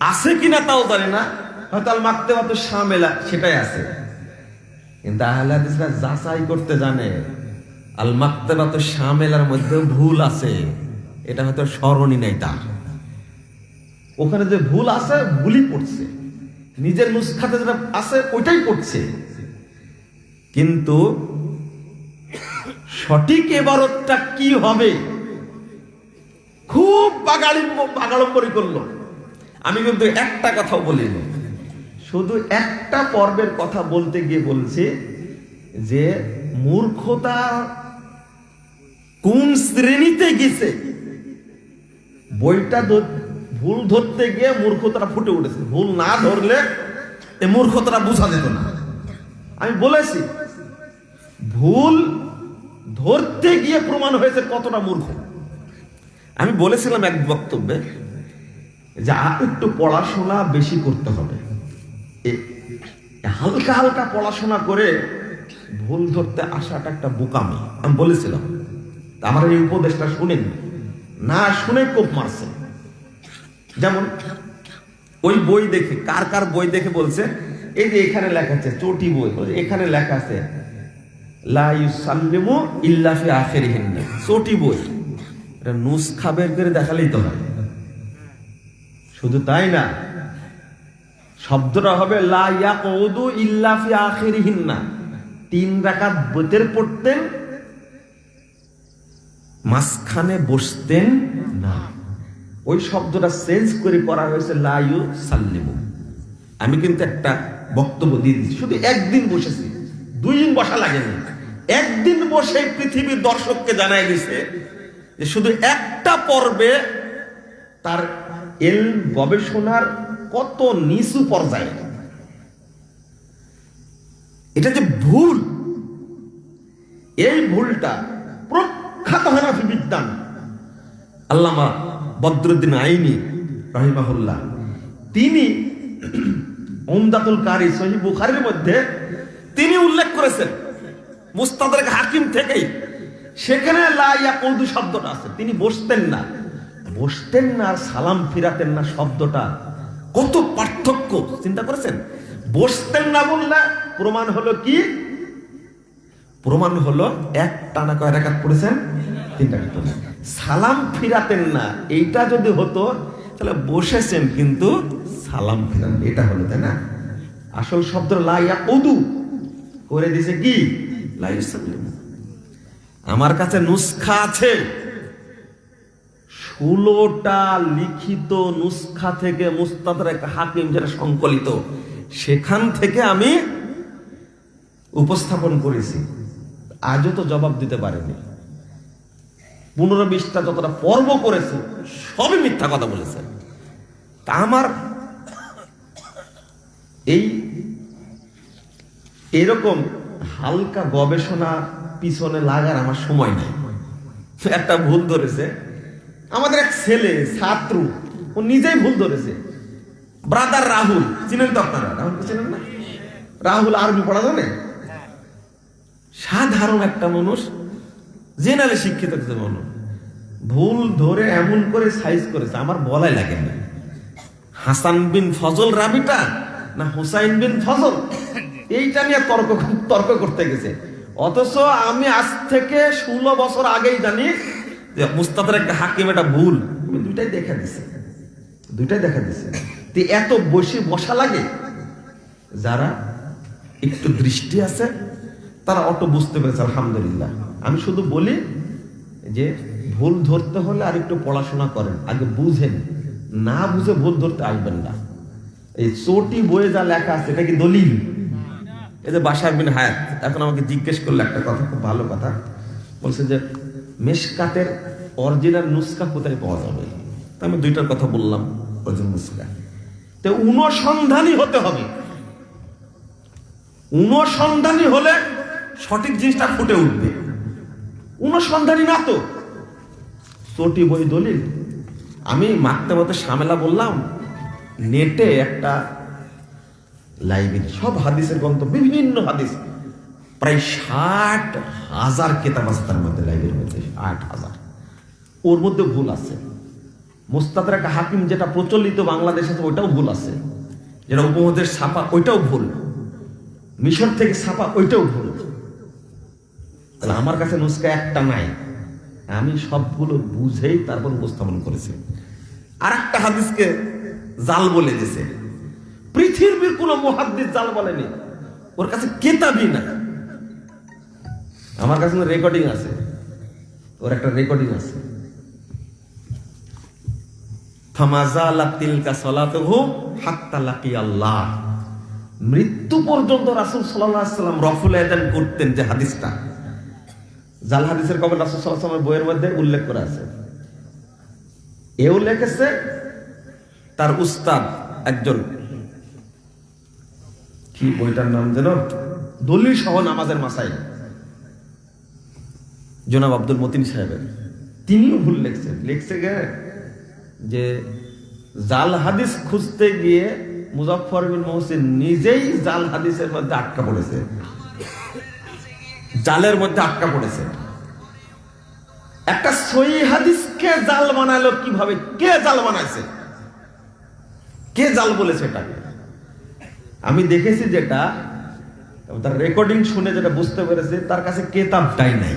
আছে কিনা তাও জানি না, হয়তো আল মাকতুবাতুশ শামিলা সেটাই আছে। কিন্তু আহলে হাদিসরা যাচাই করতে জানে আল মাকতুবাতুশ শামিলার মধ্যে ভুল আছে, এটা হয়তো স্মরণই নাই তার। ওখানে যে ভুল আছে ভুলই পড়ছে, নিজের নুসখাতে যেটা আছে ওইটাই পড়ছে, কিন্তু সঠিক ইবারতটা কি হবে খুব বাগাড়ম্বরি করলো। আমি কিন্তু একটা কথাও বলিনি, শুধু একটা পর্বের কথা বলতে গিয়ে বলছি যে মূর্খতা কোন শ্রেণীতে গেছে, বইটা ভুল ধরতে গিয়ে মূর্খতাটা ফুটে উঠেছে। ভুল না ধরলে এই মূর্খতাটা বোঝা যেত না। আমি বলেছি ভুল ধরতে গিয়ে প্রমাণ হয়েছে কতটা মূর্খ। আমি বলেছিলাম এক বক্তব্যে যে একটু পড়াশোনা বেশি করতে হবে, হালকা হালকা পড়াশোনা করে ভুল ধরতে আসাটা একটা বোকামি। আমি বলেছিলাম, আমার এই উপদেশটা শুনেন না, শুনে কোপ মারছে। যেমন ওই বই দেখে, কার কার বই দেখে বলছে, এই যে এখানে লেখা আছে চটি বই, এখানে লেখা আছে লা ইউসাল্লিমু ইল্লা ফি আখিরিহিন, চটি বই, এটা নুসখা বের করে দেখালেই তো হয়। শুধু তাই না, শব্দটা হবে লা ইয়াকুদু ইল্লা ফি আখিরিহিন, 3 রাকাত বেতের পড়তেন, মাঝখানে বসতেন না। ওই শব্দটা চেঞ্জ করে করা হয়েছে লা ইউসাল্লিমু। আমি কিন্তু একটা বক্তব্য দিয়ে দিচ্ছি, শুধু একদিন বসেছি, 2 দিন বসা লাগেনি, একদিন বসে পৃথিবীর দর্শককে জানাই দিছে যে শুধু একটা পর্বে তার গবেষণার কত নিচু পর্যায়ে। এটা যে ভুল, এই ভুলটা প্রখ্যাত হানাফি বিদ্বান আল্লামা বদরুদ্দিন আইনি রাহিমাহুল্লাহ, তিনি উমদাতুল কারি সহিহ বুখারীর মধ্যে তিনি উল্লেখ করেছেন মুস্তাদরাক হাকিম থেকেই, সেখানে লা ইয়াকুদু শব্দটা আছে। তিনি বসতেন না আর সালাম ফিরাতেন না, শব্দটা কত পার্থক্য চিন্তা করেছেন। বসতেন না বললে প্রমাণ হলো কি? প্রমাণ হলো এক টানা কয় রাকাত পড়েছেন, 3 রাকাত। সালাম ফিরাতেন না, এইটা যদি হতো তাহলে বসেছেন কিন্তু সালাম ফিরান, এটা হলো, তাই না? আসল শব্দ লা ইয়াকুদু করে দিয়েছে কি লা ইউসাল্লিমু। আমার কাছে নুসখা আছে 16টা লিখিত নুসখা থেকে, মুস্তাদরাক হাকিম যেটা সংকলিত, সেখান থেকে আমি উপস্থাপন করেছি। আজও তো জবাব দিতে পারেনি। 15-20টা যতটা পর্ব করেছে সবই মিথ্যা কথা বলেছে। তা আমার এরকম হালকা গবেষণা পিছনে লাগার আমার সময় নেই। একটা ভুল ধরেছে আমাদের এক ছেলে ছাত্র, ও নিজেই ভুল ধরেছে। ব্রাদার রাহুল, চিনেন তো আপনারা? রাহুলকে চিনেন না? রাহুল আরবি পড়া জানে, সাধারণ একটা মানুষ, জেনারেল শিক্ষিত একটা মানুষ, ভুল ধরে এমন করে সাইজ করেছে আমার বলাই লাগে না। হাসান বিন ফজল রাবিটা না হুসাইন বিন ফজল, এইটা নিয়ে তর্ক করতে গেছে। অথচ আমি আজ থেকে 16 বছর আগেই জানি যে মুস্তাদরাক হাকিম এটা ভুল। দুইটাই দেখা দিছে। এত বসা লাগে, যারা একটু দৃষ্টি আছে তারা অত বুঝতে পেরেছে, আলহামদুলিল্লাহ। আমি শুধু বলি যে ভুল ধরতে হলে আর একটু পড়াশোনা করেন, আগে বুঝেন, না বুঝে ভুল ধরতে আসবেন না। এই চটি বইয়ে যা লেখা আছে এটা কি দলিল? এই যে বাশার বিন হায়াত এখন আমাকে জিজ্ঞেস করলো একটা কথা, খুব ভালো কথা বলছে যে মেশকাতের অরিজিনাল নুসখা কোথায় পাওয়া যাবে। তা আমি 2টার কথা বললাম, অরিজিনাল নুসখা তো অনুসন্ধানী হতে হবে। অনুসন্ধানী হলে সঠিক জিনিসটা ফুটে উঠবে। অনুসন্ধানী না তো চটি বই দলিল। আমি মাকতাবাতুশ শামিলা বললাম, নেটে একটা লাইব্রেরি, সব হাদিসের গ্রন্থ, বিভিন্ন হাদিস, প্রায় 60,000 কিতাব আছে তার মধ্যে, লাইব্রেরির মধ্যে 60,000। ওর মধ্যে ভুল আছে। মুস্তাদরাক হাকিম যেটা প্রচলিত বাংলাদেশে ওইটাও ভুল আছে, যেটা উপমহাদেশ ছাপা ওইটাও ভুল, মিশর থেকে ছাপা ওইটাও ভুল। তাহলে আমার কাছে নুসকা একটা নাই, আমি সবগুলো বুঝেই তারপর উপস্থাপন করেছি। আর একটা হাদিসকে জাল বলে দিয়েছে, পৃথিবীর কোন মুহাদ্দিস জাল বলেনি, ওর কাছে কিতাবই না। আমার কাছে রেকর্ডিং আছে, ওর একটা রেকর্ডিং আছে। মৃত্যু পর্যন্ত রাসূল সাল্লাল্লাহু আলাইহি ওয়াসাল্লাম রফুল আযান করতেন, যে হাদিসটা জাল হাদিসের কবে রাসূল সাল্লাল্লাহু আলাইহি ওয়াসাল্লামের বইয়ের মধ্যে উল্লেখ করা আছে। এও লিখেছে তার উস্তাদ একজন, কি বইটার নাম যেন, দলিল সহ নামাজের মাসাইল, জনাব আব্দুল মতিন সাহেবের, তিনিও ভুল লিখছেন। লিখছে যে জাল হাদিস খুঁজতে গিয়ে মুজাফফর বিন মুহসিন নিজেই জাল হাদিসের মধ্যে আটকা পড়েছে, জালের মধ্যে আটকা পড়েছে। একটা সহিহ হাদিসকে জাল বানালো কিভাবে, কে জাল বানাইছে, কে জাল বলেছে এটাকে? আমি দেখেছি যেটা, তার রেকর্ডিং শুনে যেটা বুঝতে পেরেছি, তার কাছে কেতাবটাই নাই,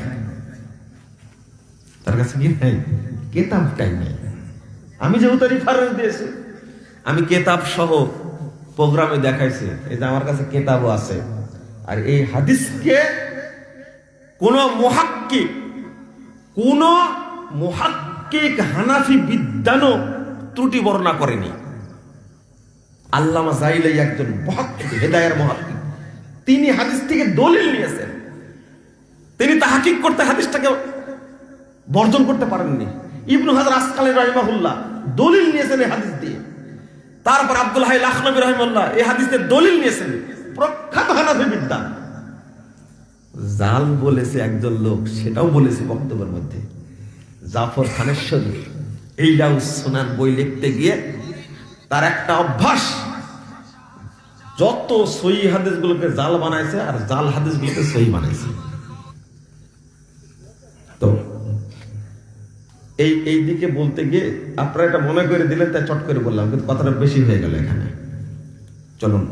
তার কাছে কি নাই, কেতাবটাই নাই। আমি যেহেতু রেফারেন্স দিয়েছি, আমি কেতাব সহ প্রোগ্রামে দেখাইছি, এই যে আমার কাছে কেতাবও আছে। আর এই হাদিসকে কোন মুহাক্কিক হানাফি বিদ্বানও ত্রুটি বর্ণনা করেনি। আল্লামা জাইলাই একজন মুহাক্কিক, হেদায়ের মুহাক্কিক, তিনি হাদিস থেকে দলিল নিয়েছেন, তিনি তাহকিক করতে হাদিসটাকে বর্জন করতে পারেননি। ইবনু হাজার আসকালী রাহিমাহুল্লাহ দলিল নিয়েছেন এই হাদিস দিয়ে। তারপর আব্দুল হাই লাখনবী রাহিমাহুল্লাহ এই হাদিসের দলিল নিয়েছেন, প্রখ্যাত হানাফি বিদ্বান। জাল বলেছে একজন লোক, সেটাও বলেছে বক্তব্যের মধ্যে, জাফর খানেশ্বরী। এই লাউস সুনান বই লিখতে গিয়ে তার একটা অভ্যাস, যত সহিহ হাদিসগুলোকে জাল বানাইছে আর জাল হাদিসগুলোকে সহিহ বানাইছে। তো এই দিকে বলতে গিয়ে আপনারা এটা মনে করে দিলেন, তাই চট করে বললাম, কিন্তু কথাটা বেশি হয়ে গেল এখানে। চলুন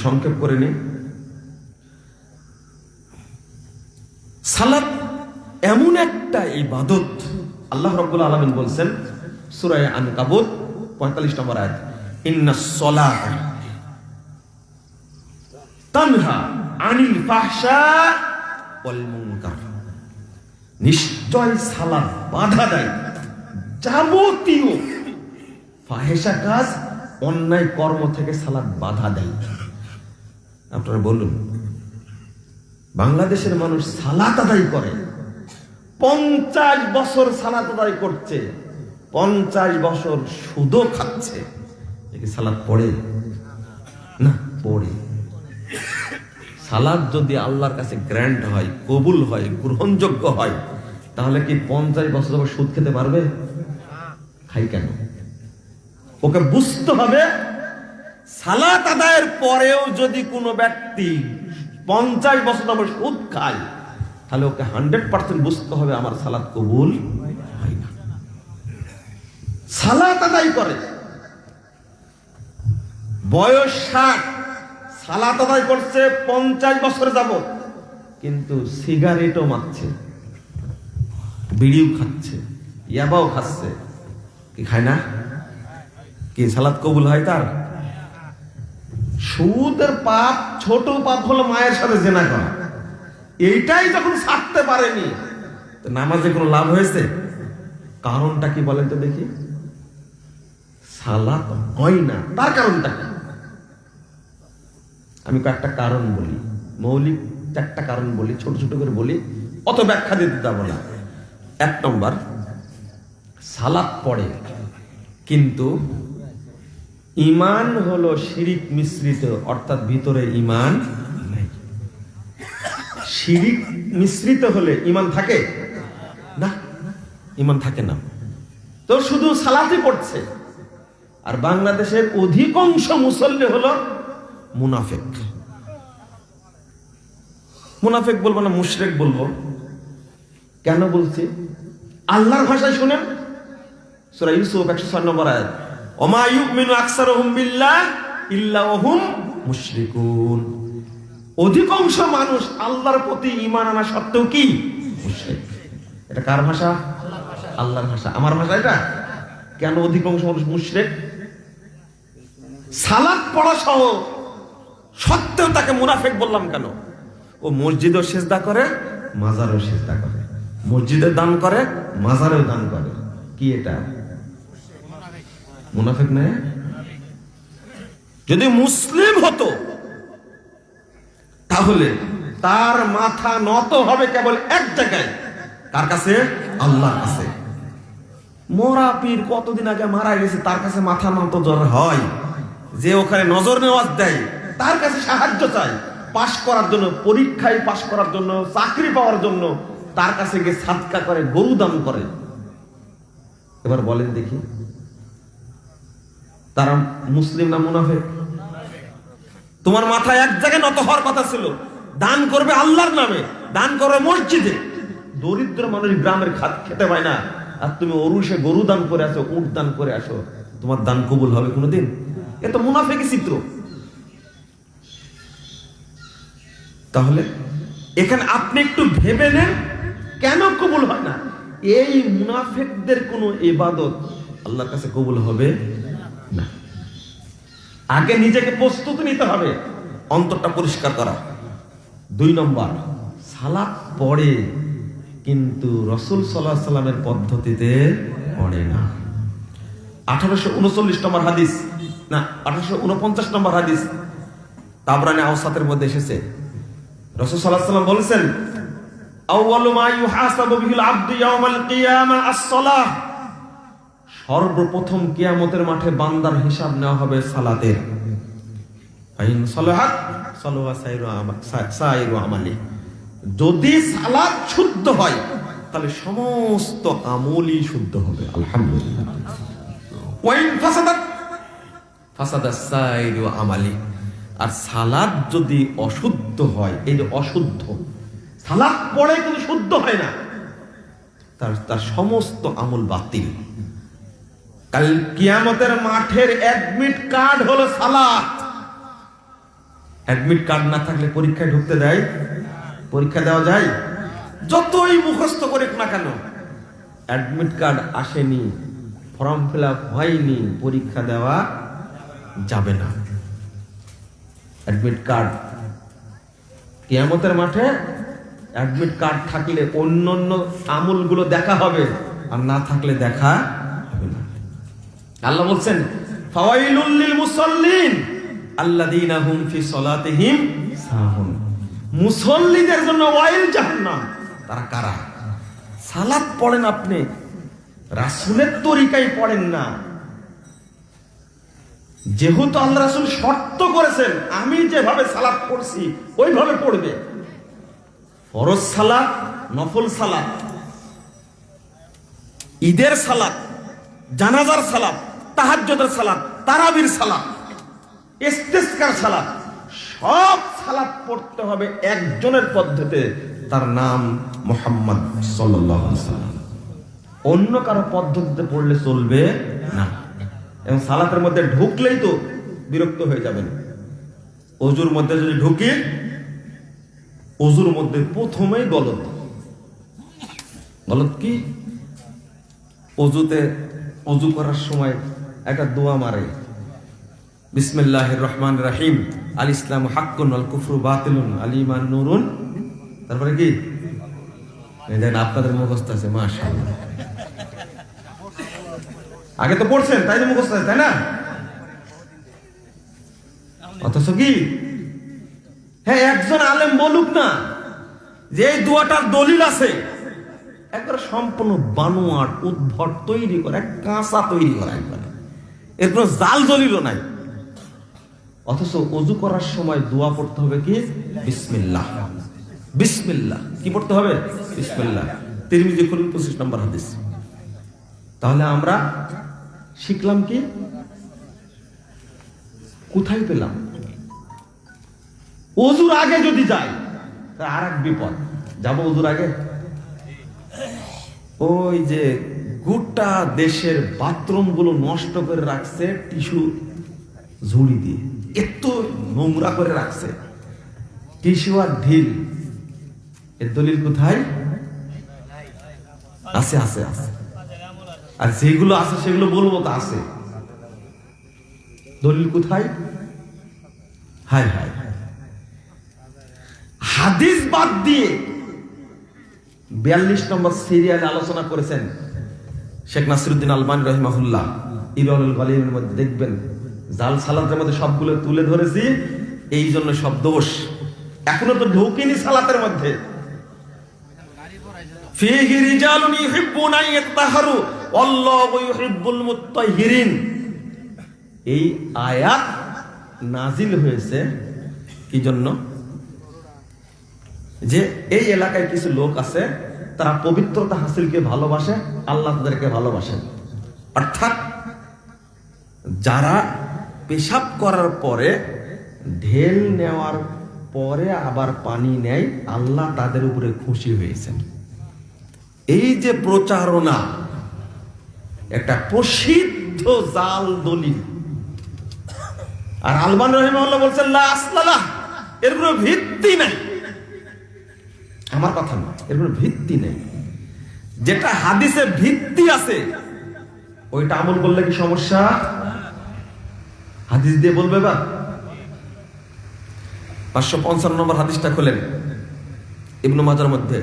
সংক্ষেপ করে নিই। সালাত এমন একটা ইবাদত, আল্লাহ রাব্বুল আলামিন বলছেন সূরা আনকাবুত 45 নম্বর আয়াত, ইন্নাস সালাতা তানহা আনিল ফাহশা ওয়াল মুনকার। নিশ্চয় সালাত বাধা দেয় যাবতীয় ফাহেশা কাজ, অন্যায় কর্ম থেকে সালাত বাধা দেয়। আপনারা বলুন, বাংলাদেশের মানুষ সালাত আদায় করে, 50 বছর সালাত আদায় করছে, 50 বছর সুদও খাচ্ছে, একে সালাত পড়ে না? পড়ে। সালাত যদি আল্লাহর কাছে গ্র্যান্ড হয়, কবুল হয়, গ্রহণযোগ্য হয়, তাহলে কি 50 বছর ধরে সুদ খেতে পারবে? খাই কেন? ওকে বুঝতে হবে, সালাত আদায়ের পরেও যদি কোনো ব্যক্তি 50 বছর ধরে সুদ খায়, তাহলে ওকে 100% বুঝতে হবে আমার সালাত কবুল হয় না। সালাত আদায় করে, বয়স 60, সালাত আদায় করছে 50 বছর যাবত, কিন্তু সিগারেটও মারছে, বিড়িও খাচ্ছে, ইয়াবাও খাচ্ছে, কি খায় না? কি সালাত কবুল হয় তার? সুদের পাপ, ছোট পাপ হলো মায়ের সাথে জেনা করা, এইটাই যখন ছাড়তে পারেনি, তো নামাজে কোনো লাভ হয়েছে? কারণটা কি বলেন তো দেখি? সালাত হয় না, তার কারণটা কি? আমি কয়েকটা কারণ বলি, মৌলিক 4টা কারণ বলি, ছোট ছোট করে বলি, অত ব্যাখ্যা দিতে যাবো না। 1 নম্বর, সালাত পড়ে কিন্তু ঈমান হলো শিরিক মিশ্রিত, অর্থাৎ ভিতরে ঈমান নেই। শিরিক মিশ্রিত হলে ঈমান থাকে না? ঈমান থাকে না, তো শুধু সালাতই পড়ছে। আর বাংলাদেশের অধিকাংশ মুসল্লি হলো মুনাফিক। মুনাফিক বলবো না, মুশরিক বলবো। কেন বলছি? আল্লাহর ভাষায় শুনেন, সূরা ইউসুফ 106 নম্বর আয়াত, ওমা ইউমিনু আকসারুহুম বিল্লাহ ইল্লা ওয়াহুম মুশরিকুন। অধিকাংশ মানুষ আল্লাহর প্রতি ঈমান আনা সত্ত্বেও কি মুশরিক। এটা কার ভাষা? আল্লাহর ভাষা। আমার ভাষা এটা। কেন অধিকাংশ মানুষ মুশরিক? সালাত পড়া সহ সত্ত্বেও তাকে মুনাফিক বললাম কেন? ও মসজিদেও সিজদা করে, মাজারেও সিজদা করে, মসজিদে দান করে, মাজারেও দান করে। কি এটা? মুনাফিক না? যদি মুসলিম হতো তাহলে তার মাথা নত হবে কেবল এক জায়গায়, কার কাছে? আল্লাহর কাছে। মোরা পীর কতদিন আগে মারা গেছে, তার কাছে মাথা নত জ্বর হয়। যে ওখানে নজর নেওয়াজ দেয় তার কাছে সাহায্য চাই পাশ করার জন্য, পরীক্ষায় পাশ করার জন্য, চাকরি পাওয়ার জন্য, তার কাছে গিয়ে সাদকা করে, গরু দান করে। এবার বলেন দেখি, তারা মুসলিম না মুনাফিক? তোমার মাথায় এক জায়গায় নত হওয়ার কথা ছিল, দান করবে আল্লাহর নামে, দান করবে মসজিদে। দরিদ্র মানুষ গ্রামের খেতে পায় না, আর তুমি অরুষে গরু দান করে আসো, উট দান করে আসো, তোমার দান কবুল হবে কোনোদিন? এ তো মুনাফিকি চিত্র। তাহলে এখানে আপনি একটু ভেবে নেন, কেন কবুল হয় না? এই মুনাফিকদের কোন ইবাদত আল্লাহর কাছে কবুল হবে না। আগে নিজেকে প্রস্তুত নিতে হবে, অন্তরটা পরিষ্কার করা। 2 নম্বর, সালাত পড়ে কিন্তু রাসূল সাল্লাল্লাহু আলাইহি সাল্লামের পদ্ধতিতে পড়ে না। 1839 নম্বর হাদিস, না 1849 নম্বর হাদিস তাবরানী আওসাতের মধ্যে এসেছে। রাসূল সাল্লাল্লাহু আলাইহি সাল্লাম বলেছেন, আউয়ালু মা ইউহাসাবু বিহিল আবদু ইয়াউমাল কিয়ামা আস-সালাহ। সর্বপ্রথম কিয়ামতের মাঠে বান্দার হিসাব নেওয়া হবে সালাতের। আইন সালাহাত সালাহা সাইরু আমালি। যদি সালাত শুদ্ধ হয় তাহলে সমস্ত আমলই শুদ্ধ হবে, আলহামদুলিল্লাহ। ওয়াইন ফাসাদাত ফাসাদা সাইরু আমালি। আর সালাত যদি অশুদ্ধ হয়, এই যে অশুদ্ধ, সালাত পড়ে কিন্তু শুদ্ধ হয় না, তার সমস্ত আমল বাতিল। কাল কিয়ামতের মাঠের অ্যাডমিট কার্ড হলো সালাত। অ্যাডমিট কার্ড না থাকলে পরীক্ষায় ঢুকতে দেয়? পরীক্ষা দেওয়া যায়? যতই মুখস্থ করুক না কেন, অ্যাডমিট কার্ড আসেনি, ফর্ম ফিল আপ হয়নি, পরীক্ষা দেওয়া যাবে না। অ্যাডমিট কার্ড কিয়ামতের মাঠে অ্যাডমিট কার্ড থাকলে অন্যান্য আমলগুলো দেখা হবে, আর না থাকলে দেখা হবে না। আল্লাহ বলছেন, ফাওয়াইলুল লিল মুসাল্লিন আল্লাযীনা হুম ফি সালাতিহিম সাহুন। মুসল্লিদের জন্য ওয়াইল জাহান্নাম। তারা কারা? সালাত পড়েন আপনি, রাসূলের তরিকায় পড়েন না। যেহেতু আল্লাহ রাসূল শর্ত করেছেন আমি যেভাবে সালাত পড়ছি ওইভাবে পড়বে। ফরজ সালাত, নফল সালাত, ঈদের সালাত, জানাজার সালাত, তাহাজ্জুদের সালাত, তারাবির সালাত, ইস্তিসকার সালাত, সব সালাত পড়তে হবে একজনের পদ্ধতিতে, তার নাম মুহাম্মদ সাল্লাল্লাহু আলাইহি ওয়াসাল্লাম। অন্য কারো পদ্ধতিতে পড়লে চলবে না। এবং সালাতের মধ্যে ঢুকলেই তো বিরক্ত হয়ে যাবেন। ওযুর মধ্যে যদি ঢুকি, ওযুর মধ্যে প্রথমেই গলত। গলত কি? ওযুতে ওযু করার সময় একটা দোয়া মারে, বিসমিল্লাহির রহমানির রহিম, আল ইসলামু হাক্কুন ওয়াল কুফরু বাতিলুন আল ঈমান নূরুন। তারপরে কি? দেখেন আপনাদের মুখস্থ আছে, মাশাআল্লাহ। আগে তো পড়ছেন তাই তো মুখস্থ আছে, তাই না? অথচ কি, হ্যাঁ, একজন আলেম বলুক না যে এই দোয়াটার দলিল আছে, একবার সম্পূর্ণ বানোয়াট উদ্ভট তৈরি করে, কাঁচা তৈরি করা, একবার এর কোনো জাল দলিলও নাই। অথচ ওযু করার সময় দোয়া পড়তে হবে কি? বিসমিল্লাহ। বিসমিল্লাহ কি পড়তে হবে? বিসমিল্লাহ। তিরমিজি খুলুন 25 নম্বর হাদিস। তাহলে আমরা শিখলাম কি? কোথায় পেলাম? ওযুর আগে যদি যাই আর এক বিপদ। যাবো ওযুর আগে? ওই যে গোটা দেশের বাথরুম গুলো নষ্ট করে রাখছে টিস্যু ঝুড়ি দিয়ে, এত নোংরা করে রাখছে, টিস্যু আর ঢিল। এর দলিল কোথায়? আছে আছে আছে, আর যেগুলো আছে সেগুলো বলবো তো আছে, দলিল কোথায়? হায় হায়, হাদিস বাদ দিয়ে 42 নম্বর সিরিয়ালে আলোচনা করেছেন শেখ নাসিরউদ্দিন আলবানী রাহিমাহুল্লাহ। ইরওয়াউল গালিবের মধ্যে দেখবেন, জাল সালাতের মধ্যে সবগুলো তুলে ধরেছি, এই জন্য সব দোষ এখনো তো ঢোকেনি সালাতের মধ্যে। ফীহি রিজালুন ইউহিব্বুনা ইয়াতাহারু আল্লাহু ইউহিব্বুল মুত্তাহিরিন। এই আয়াত নাজিল হয়েছে কি জন্য? যে এই এলাকায় কিছু লোক আছে, তারা পবিত্রতা হাসিলকে ভালোবাসে, আল্লাহ তাদেরকে ভালোবাসেন। অর্থাৎ যারা পেশাব করার পরে ঢেল নেওয়ার পরে আবার পানি নেয়, আল্লাহ তাদের উপরে খুশি হয়েছেন। এই যে প্রচারণা, একটা প্রসিদ্ধ জাল দলিল। আর আলবানী রাহিমাহুল্লাহ বলছেন লা আসলালাহ, এর কোনো ভিত্তি নাই। আমার কথা না, এর কোনো ভিত্তি নেই। যেটা হাদিসে ভিত্তি আছে ওইটা আমল করলে কি সমস্যা? হাদিস দিয়ে বলবে বা 555 নম্বর হাদিসটা খুলেন, ইবনে মাজার মধ্যে,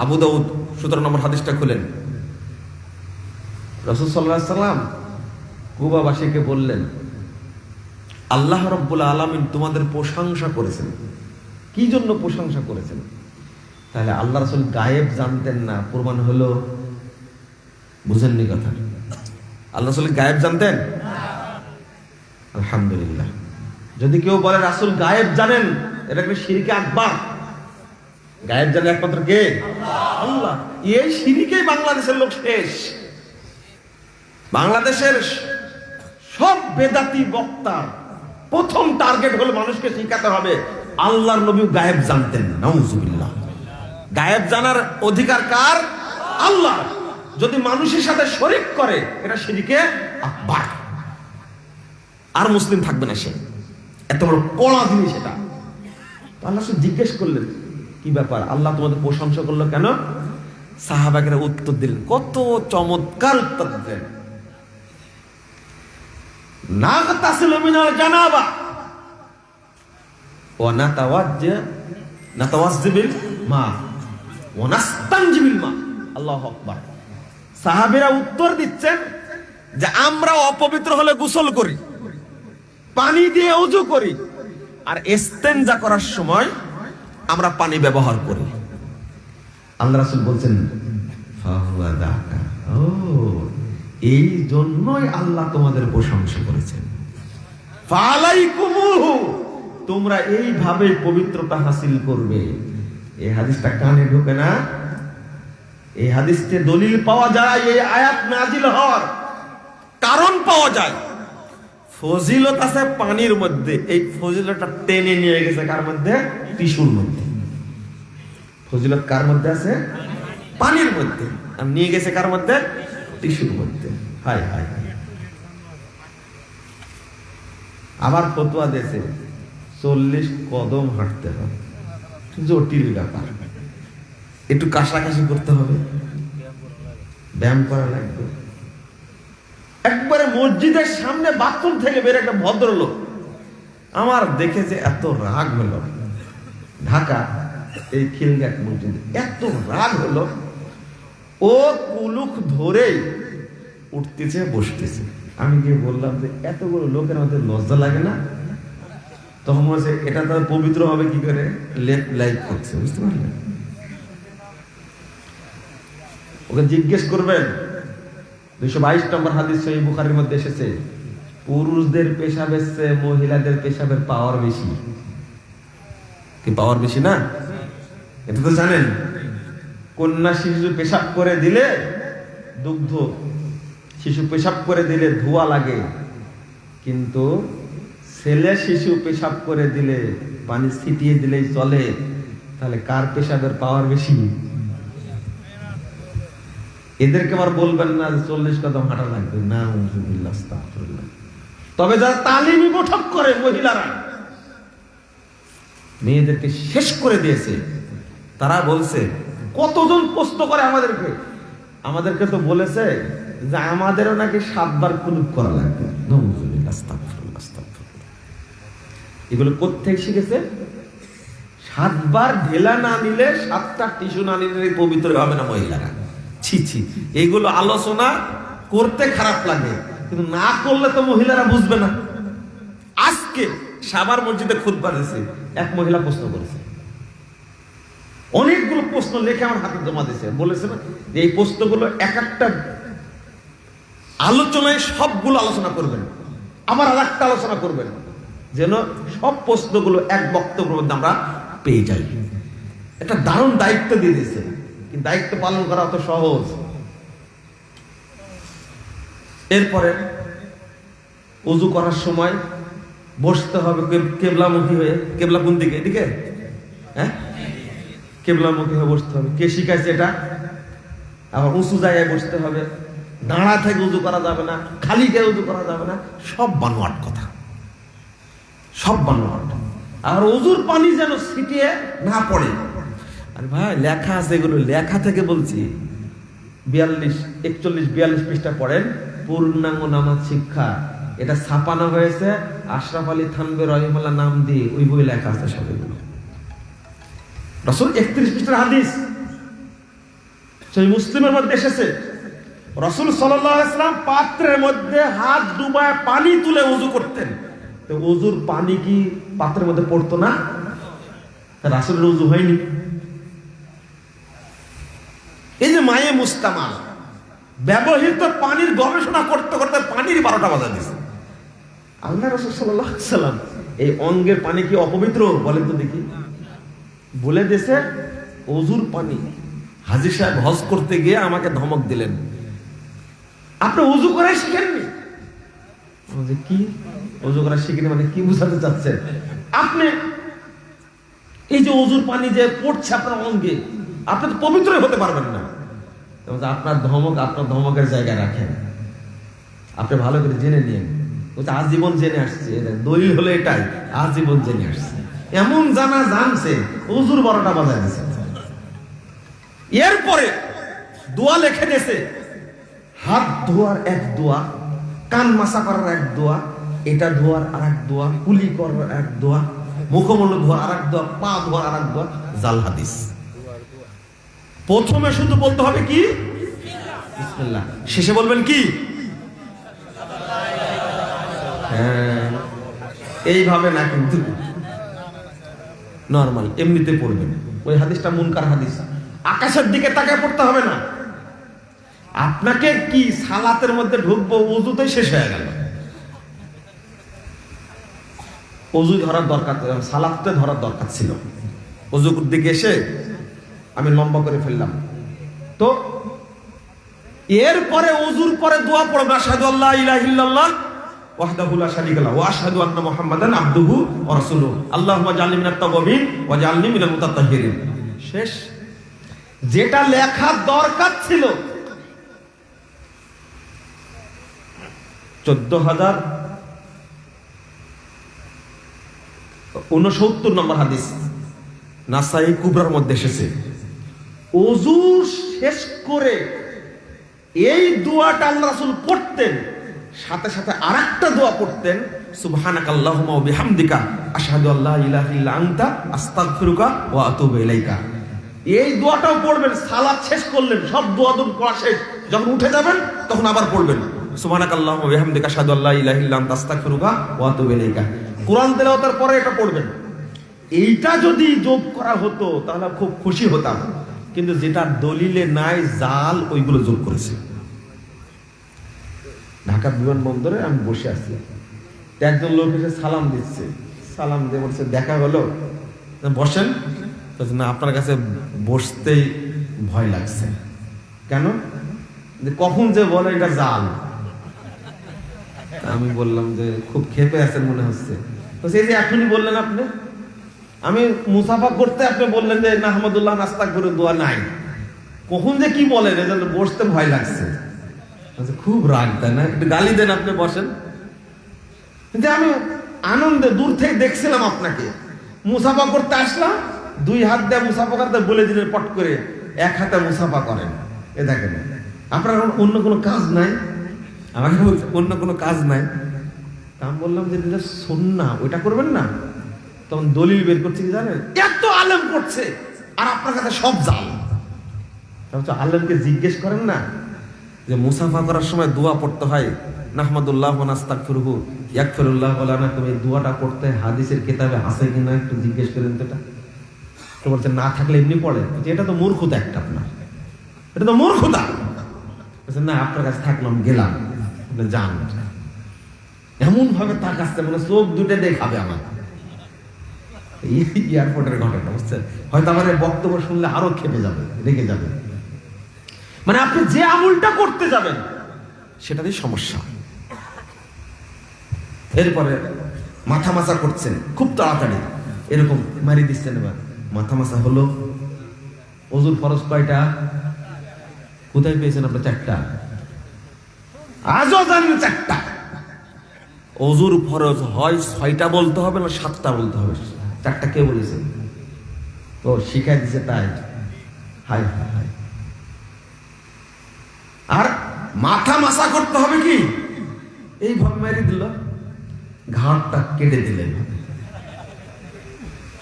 আবু দাউদ 17 নম্বর হাদিসটা খুলেন। রাসূল সাল্লাল্লাহু আলাইহি সাল্লাম কুবাবাসীকে বললেন, আল্লাহ রাব্বুল আলামিন তোমাদের প্রশংসা করেছেন। কি জন্য প্রশংসা করেছেন? তাহলে আল্লাহ রাসূল গায়েব জানতেন না, প্রমাণ হলো, বুঝেননি কথা? আল্লাহ রাসূল গায়েব জানতেন? আলহামদুলিল্লাহ। যদি কেউ বলে রাসূল গায়েব জানেন, এটা কি শিরকে আকবার? গায়েব জানে একমাত্র কে? আল্লাহ। এই শিরকেই বাংলাদেশের লোক শেষ। বাংলাদেশের সব বেদাতি বক্তা প্রথম টার্গেট হলো মানুষকে শিখাতে হবে আল্লাহর নবী গায়েব জানতেন। নাউজুবিল্লাহ। গায়েব জানার অধিকার কার? আল্লাহ। যদি মানুষের সাথে শরীক করে, এটা শিরকে আকবার। আর মুসলিম থাকবে না সে, এত বড় কড়া জিনিস এটা। আল্লাহ জিজ্ঞেস করলেন, কি ব্যাপার, আল্লাহ তোমাদের প্রশংসা করলো কেন? সাহাবাকেরা উত্তর দিলেন, কত চমৎকার উত্তর দিলেন। নাগতাসিলু মিনাল জানাবা ওয়া নাতাওয়াজ্জিবিল মা ওয়া নাস্তানজিবিল মা। আল্লাহু আকবার। সাহাবীরা উত্তর দিচ্ছেন যে আমরা অপবিত্র হলে গোসল করি, পানি দিয়ে ওযু করি, আর ইস্তেনজা করার সময় আমরা পানি ব্যবহার করি। আল্লাহ রাসূল বলছেন, ফাহুয়া যাকা, ও এই জন্যই আল্লাহ তোমাদের প্রশংসা করেছেন। ফালাইকুমুহু, তোমরা এইভাবে পবিত্রতা হাসিল করবে। এই হাদিসটা কানে ঢোকে না? এই হাদিসে দলিল পাওয়া যায়, এই আয়াত নাজিল হওয়ার কারণ পাওয়া যায়। ফজিলত আছে পানির মধ্যে, এই ফজিলতটা টেনে নিয়ে গেছে কার মধ্যে? টিস্যুর মধ্যে। ফজিলত কার মধ্যে আছে? পানির মধ্যে। আর নিয়ে গেছে কার মধ্যে? টিস্যুর মধ্যে। হায় হায়। আবার ফতোয়া দিয়েছে 40 কদম হাঁটতে হবে। জটিল ব্যাপার, একটু কাশাকাশি করতে হবে, ব্যায়াম করা লাগবে। একবারে মসজিদের সামনে বাথরুম থেকে বের একটা ভদ্রলোক আমার দেখে যে এত রাগ হলো, ঢাকা এই খিলগাঁও মসজিদে এত রাগ হলো, ও কুলুক ধরেই উঠতেছে বসতেছে। আমি গিয়ে বললাম যে এতগুলো লোকের মধ্যে লজ্জা লাগে না? তখন বলছে এটা তার পবিত্র হবে কি করে, লেফট লাইক করছে, বুঝতে পারলেন? ওকে জিজ্ঞেস করবেন, 222 নম্বর হাদিস সহিহ বুখারীর মধ্যে এসেছে, পুরুষদের পেশাবের চেয়ে মহিলাদের পেশাবের পাওয়ার বেশি। কি পাওয়ার বেশি না? এটা তো জানেন। কন্যা শিশু পেশাব করে দিলে দুগ্ধ, শিশু পেশাব করে দিলে ধোঁয়া লাগে, কিন্তু ছেলে শিশু পেশাব করে দিলে পানি ছিটিয়ে দিলেই চলে। তাহলে কার পেশাবের পাওয়ার বেশি? এদেরকে আবার বলবেন না যে 40 কদম হাঁটা লাগবে না, নাউজুবিল্লাহ, আস্তাগফিরুল্লাহ। তবে যারা তালিমি বৈঠক করে মহিলারা মেয়েদেরকে শেষ করে দিয়েছে, তারা বলছে, কতজন প্রশ্ন করে আমাদেরকে তো বলেছে যে আমাদেরও নাকি 7 বার কুনুত করা লাগবে। নাউজুবিল্লাহ, আস্তাগফিরুল্লাহ, আস্তাগফিরুল্লাহ। এগুলো কোত্থেকে শিখেছে? 7 বার ঢেলা না নিলে, 7টা টিস্যু না নিলে পবিত্র হবে না মহিলারা। ছি ছি, এইগুলো আলোচনা করতে খারাপ লাগে, কিন্তু না করলে তো মহিলারা বুঝবে না। আজকে সাভার মসজিদে খুতবা দিয়েছে, এক মহিলা প্রশ্ন করেছে, অনেকগুলো প্রশ্ন লিখে আমার হাতে জমা দিয়েছে, বলেছে না যে এই প্রশ্নগুলো এক একটা আলোচনায় সবগুলো আলোচনা করবেন, আবার আর একটা আলোচনা করবেন, যেন সব প্রশ্নগুলো এক বক্তব্যের মধ্যে আমরা পেয়ে যাই। একটা দারুণ দায়িত্ব দিয়ে দিয়েছে, কিন্তু দায়িত্ব পালন করা অত সহজ। এরপরে ওযু করার সময় বসতে হবে কেবলামুখী হয়ে। কেবলা কোন দিকে? এদিকে, হ্যাঁ, কেবলামুখী হয়ে বসতে হবে। কে শিখাইছে এটা? আবার উঁচু জায়গায় বসতে হবে, দাঁড়া থেকে উযু করা যাবে না, খালি গায়ে উযু করা যাবে না। সব বানোয়াট কথা, সব বানোয়াট। আর ওযুর পানি যেন ছিটিয়ে না পড়ে। আর ভাই লেখা আছে, এগুলো লেখা থেকে বলছি। 41-42 পৃষ্ঠা পড়েন, পূর্ণাঙ্গ নামাজ শিক্ষা। এটা ছাপানো হয়েছে আশরাফ আলী থানভী রহিমাহুল্লাহ নাম দিয়ে, ওই বই লেখা আছে সব এগুলো। রাসূল 31 পৃষ্ঠার হাদিস সেই মুসলিমের মধ্যে এসেছে, রাসূল সাল্লাল্লাহু আলাইহি ওয়াসাল্লাম পাত্রের মধ্যে হাত ডুবায় পানি তুলে ওযু করতেন। তো ওযুর পানি কি পাত্রের মধ্যে পড়তো না? রাসূলের ওযু হয়নি? এই যে মায়ে মুস্তামাল, ব্যবহৃত পানির গবেষণা করতে করতে পানির 12টা বাজা দিয়েছে। আল্লাহ রাসূল সাল্লাল্লাহু আলাইহি ওয়াসাল্লাম এই অঙ্গের পানি কি অপবিত্র বলেন তো দেখি? বলে দিয়েছে ওযুর পানি। হাজী সাহেব হজ করতে গিয়ে আমাকে ধমক দিলেন, আপনি ওযু করে শিখেননি? কি ওযু করা শিখেনি মানে কি বুঝাতে চাচ্ছেন আপনি? এই যে ওযুর পানি যে পড়ছে আপনার অঙ্গে, আপনি তো পবিত্রই হতে পারবেন না। আপনার ধমকের জায়গায় রাখেন, আপনি ভালো করে জেনে নিন। আজীবন জেনে আসছে, দলিল হলো এটাই, আজীবন জেনে আসছে। এমন জানছে ওযুর 12টা বাজায় দিয়েছে। এরপরে দোয়া লিখে দিয়েছে, হাত ধোয়ার এক দোয়া, কান মাসা করার এক দোয়া, এটা ধোয়ার আর এক দোয়া, কুলি করার এক দোয়া, মুখমণ্ডল ধোয়ার আর এক দোয়া, পা ধোয়ার আর এক দোয়া। জাল হাদিস। প্রথমে শুধু বলতে হবে কি বিসমিল্লাহ, শেষে বলবেন কি? হ্যাঁ, এইভাবে না, কিন্তু নরমাল এমনিতে পড়বেন। ওই হাদিসটা মুনকার হাদিস, আকাশের দিকে তাকায় পড়তে হবে না। আপনাকে কি সালাতের মধ্যে ঢুকবো, ওযুতেই শেষ হয়ে গেল। ওযু ধরার দরকার, সালাতে ধরার দরকার ছিল। ওযুর দিকে এসে আমি লম্বা করে ফেললাম। তো এরপরে ওযুর পরে দোয়া পড়বে, আশহাদু আল্লা ইলাহা ইল্লাল্লাহ ওয়াহদাহু লা শারীকা লাহু ওয়া আশহাদু আন্না মুহাম্মাদান আবদুহু ওয়া রাসূলুহু আল্লাহুম্মা জাআলনি মিনাত তাওয়াবিন ওয়া জাআলনি মিনাল মুতাতাহহিরিন। শেষ। যেটা লেখা দরকার ছিল 14,069 নম্বর হাদিস, নাসাই কুবরার মধ্যে এসেছে। ওযু শেষ করে এই দোয়াটা আল্লাহর রাসূল পড়তেন, সাথে সাথে আরেকটা দোয়া পড়তেন, সুবহানাকাল্লাহুম্মা ওয়া বিহামদিকা আশহাদু আল্লা ইলাহা ইল্লা আনতা আস্তাগফিরুকা ওয়া আতুবু ইলাইকা। এই দোয়াটাও পড়বেন। সালাত শেষ করলেন, সব দোয়া পড়া শেষ, যখন উঠে যাবেন তখন আবার পড়বেন সুবহানাকাল্লাহুম্মা ওয়া বিহামদিকা আশহাদু আল্লা ইলাহা ইল্লা আনতা আস্তাগফিরুকা ওয়া আতুবু ইলাইকা। কোরআন তেলাওয়াতের পরে এটা পড়বেন। এইটা যদি যোগ করা হতো তাহলে খুব খুশি হতাম, কিন্তু যেটা দলিলে নাই জাল, ওইগুলো যোগ করেছে। ঢাকা বিমানবন্দরে আমি বসে আছি, একজন লোক এসে সালাম দিচ্ছে, সালাম দিয়ে বলছে দেখা হলো, বসেন। না, আপনার কাছে বসতেই ভয় লাগছে। কেন? কখন যে বলে এটা জাল। আমি বললাম যে খুব ক্ষেপে আছেন মনে হচ্ছে। তো সেই যে এখনই বললেন আপনি, আমি মুসাফা করতে আপনি বললেন যে নাহমাদুল্লাহ নাস্তাগফিরু দোয়া নাই। কখন যে কি বলেন এজন্য বসতে ভয় লাগছে। খুব রাগ, তাই না? একটু গালি দেন, আপনি বসেন। কিন্তু আমি আনন্দে দূর থেকে দেখছিলাম আপনাকে, মুসাফা করতে আসলাম, 2 হাত দিয়ে মুসাফা করতে বলে দিলেন পট করে 1 হাতে মুসাফা করেন। এ দেখেন, আপনার অন্য কোনো কাজ নাই? আমাকে বলছে অন্য কোনো কাজ নাই। আমি বললাম যে যেটা সুন্নাহ ওইটা করবেন না। তখন দলিল বের করছে কি জানেন, এত আলেম করছে আর আপনার কাছে সব জাল। আলেমকে জিজ্ঞেস করেন না যে মুসাফা করার সময় দোয়া পড়তে হয়, নাহমাদুল্লাহ ওয়া নাস্তাগফিরুহু ইয়াগফিরুল্লাহু লানা, তুমি এই দোয়াটা পড়তে হাদিসের কিতাবে আছে কিনা একটু জিজ্ঞেস করেন তো। এটা তো বলছে না থাকলে এমনি পড়ে। এটা তো মূর্খতা একটা, আপনার এটা তো মূর্খতা। বলছে না আপনার কাছে থাকলাম, গেলাম, আপনি যান। এমন ভাবে তার কাছে মানে চোখ দুটো দেখাবে আমার। এয়ারপোর্টের ঘটনা, বুঝছেন? হয়তো আমার বক্তব্য শুনলে আরো খেপে যাবে, রেগে যাবে। মানে আপনি যে আমলটা করতে যাবেন সেটারই সমস্যা। এরপরে মাথা মাসা করছেন খুব তাড়াতাড়ি, এরকম মারি দিচ্ছেন। এবার মাথা মাসা হলো। ওযুর ফরজ কয়টা? কোথায় পেয়েছেন আপনার? 4টা। আজও জানেন 4টা। ওযুর ফরজ হয় 6টা বলতে হবে না 7টা বলতে হবে। 4টা কে বলেছে? তো শিখাই দিছে তাই। High high high. আর মাথা মাসা করতে হবে কি, এইভাবে মেরে দিল, ঘাটটা কেটে দিলে।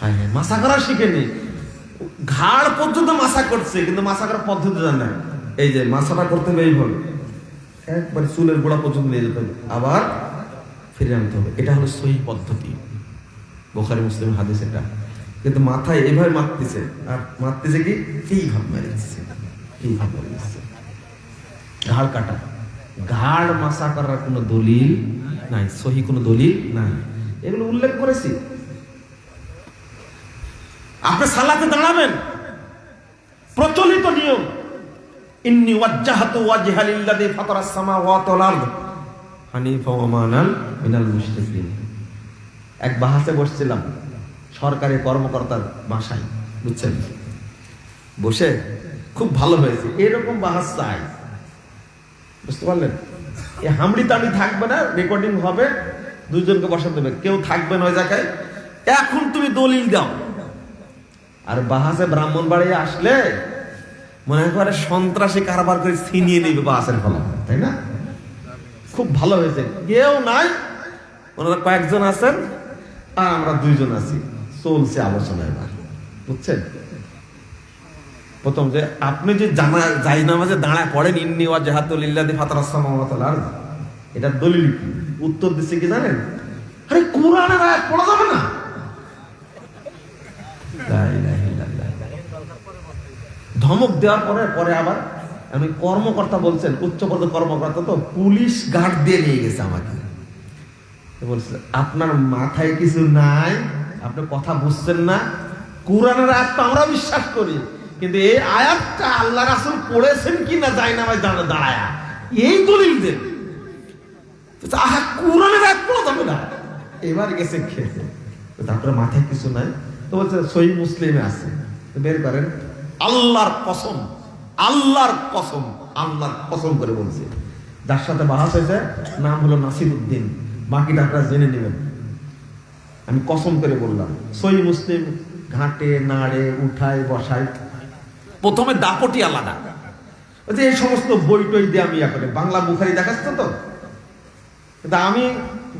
হাই হাই, মাসা করা শিখেনি, ঘাড় পর্যন্ত মাসা করছে, কিন্তু মাসা করার পদ্ধতি জানে না। এই যে মাসাটা করতে হবে এইভাবে, একবারে চুলের গোড়া পর্যন্ত নিয়ে যেতে হবে, আবার ফিরে আনতে হবে। এটা হলো সহিহ পদ্ধতি, বুখারী মুসলিম হাদিস এটা। কিন্তু মাথায় এইভাবে মারতেছে, আর মারতেছে কি এইভাবে মেরে দিচ্ছে, এইভাবে মেরে দিচ্ছে। ঘাড় কাটা, ঘাড় মাসা করার কোনো দলিল নাই, সহি কোনো দলিল নাই। এগুলো উল্লেখ করেছি। আপনি সালাতে দাঁড়াবেন, প্রচলিত নিয়ম, ইন্নী ওয়াজ্জাহতু ওয়াজহা লিল্লাযী ফাতারাস সামাওয়াতি ওয়াল আরদ হানিফা ওয়া মা আনা মিনাল মুশরিকিন। এক বাহাসে বসছিলাম সরকারি কর্মকর্তার বাসায়, বুঝছেন? বসে খুব ভালো হয়েছে, এরকম বাহাস চাই, বুঝতে পারলেন? এই হামড়ি তামড়ি থাকবে না, রেকর্ডিং হবে, 2 জনকে বসাতে দেবে, কেউ থাকবে না ওই জায়গায়। এখন তুমি দলিল দাও। আর বাহাসে ব্রাহ্মণবাড়ি আসলে মনে করে সন্ত্রাসী কারবার করে ছিনিয়ে নেবে বাহাসের ফলাফল, তাই না? খুব ভালো হয়েছে, কেউ নাই, ওনারা কয়েকজন আছেন আর আমরা 2 জন আছি, চলছে আলোচনা। এবার বুঝছেন, প্রথম যে আপনি যে যাই নামাজে দাঁড়ায় পড়েন, ইন্নী ওয়াজহাতু লিল্লাযী ফাতারাস সামাওয়াতি ওয়াল আরদ, এটার দলিল কি? উত্তর দিচ্ছে কি জানেন? আরে কোরআনের আয়াত পড়া যাবে না। লা ইলাহা ইল্লাল্লাহ। ধমক দেওয়ার পরে আবার আমি কর্মকর্তা বলছেন, উচ্চপদস্থ কর্মকর্তা, তো পুলিশ গার্ড দিয়ে নিয়ে গেছে আমাকে। বলছে আপনার মাথায় কিছু নাই, আপনি কথা বুঝছেন না। কোরআনের আয়াত তো আমরা বিশ্বাস করি, কিন্তু এই আয়াতটা আল্লাহ রাসূল পড়েছেন কিনা জানি না, ভাই জানা দাঁড়ায় এই দলিল দেন। আহা, কোরআনের আয়াত পড়া যাবে না। এবার গেছে খেতে, তারপরে মাথায় কিছু নাই, তো বলছে সহিহ মুসলিমে আছে, বের করেন। আল্লাহর কসম, আল্লাহর কসম, আল্লাহর কসম করে বলছে, যার সাথে বাহাস হয়েছে নাম হলো নাসিরউদ্দিন, বাকিটা আপনারা জেনে নেবেন। আমি কসম করে বললাম, সহিহ মুসলিম ঘাটে নাড়ে উঠায় বসায়, প্রথমে দাপটি আলাদা, যে এই সমস্ত বই টই দিয়ে আমি করে বাংলা বুখারি দেখাচ্ছ তো, কিন্তু আমি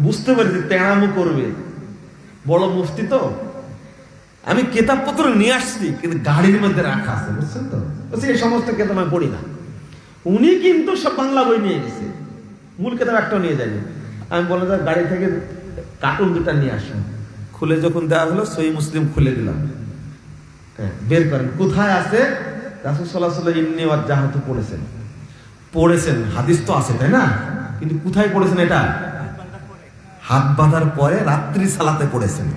বুঝতে পারছি তেড়ামু করবে, বড় মুফতি তো। আমি কেতাবপত্র নিয়ে আসছি, কিন্তু গাড়ির মধ্যে রাখা আছে, বুঝছেন তো? বলছি এই সমস্ত কেতাব আমি পড়ি না। উনি কিন্তু সব বাংলা বই নিয়ে গেছে, মূল কেতাব একটাও নিয়ে যায়নি। আমি বললাম গাড়ি থেকে কার্টুন 2টা নিয়ে আসুন। খুলে যখন দেওয়া হলো, সহিহ মুসলিম খুলে দিলাম, বের করেন কোথায় আছে। রাসূল সাল্লাল্লাহু আলাইহি ওয়াসাল্লাম ইন্নী ওয়াজ্জাহতু পড়েছেন, হাদিস তো আছে, তাই না? কিন্তু কোথায় পড়েছেন? এটা হাত বাঁধার পরে রাত্রি সালাতে পড়েছেন,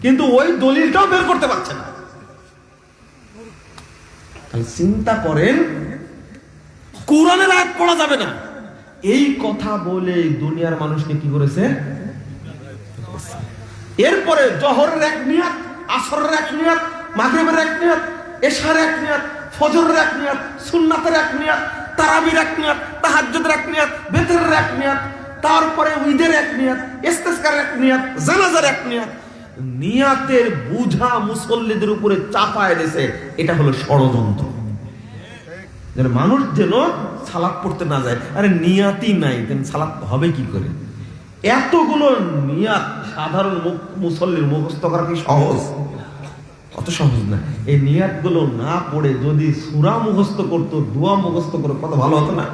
কিন্তু ওই দলিলটাও বের করতে পারছে না। তাহলে চিন্তা করেন, কোরআনের আয়াত পড়া যাবে না, এই কথা বলে দুনিয়ার মানুষকে কি করেছে? এরপরে জোহরের 1 নিয়াত, আসরের 1 নিয়াত, মাগরিবের 1 নিয়াত, এশার 1 নিয়াত, ফজরের এক নিয়াত, সুন্নাতের এক নিয়াত, তারাবির এক নিয়াত, তাহাজ্জুদের এক নিয়াত, বেতরের এক নিয়াত, তারপরে ঈদের এক নিয়াত, ইস্তেসকার এক নিয়াত, জানাজার এক নিয়াত। নিয়াতের বুঝা মুসল্লিদের উপরে চাপায় দিয়েছে। এটা হলো ষড়যন্ত্র, যেন মানুষ যেন সালাত পড়তে না যায়। আরে নিয়াতই নাই, দেন সালাত হবে কি করে? এতগুলো নিয়াত সাধারণ মুসল্লির মুখস্থ করা কি সহজ? অত সহজ না। এই নিয়াত গুলো না পড়ে যদি সূরা মুখস্থ করতো, দোয়া মুখস্থ করে, কত ভালো হতো না?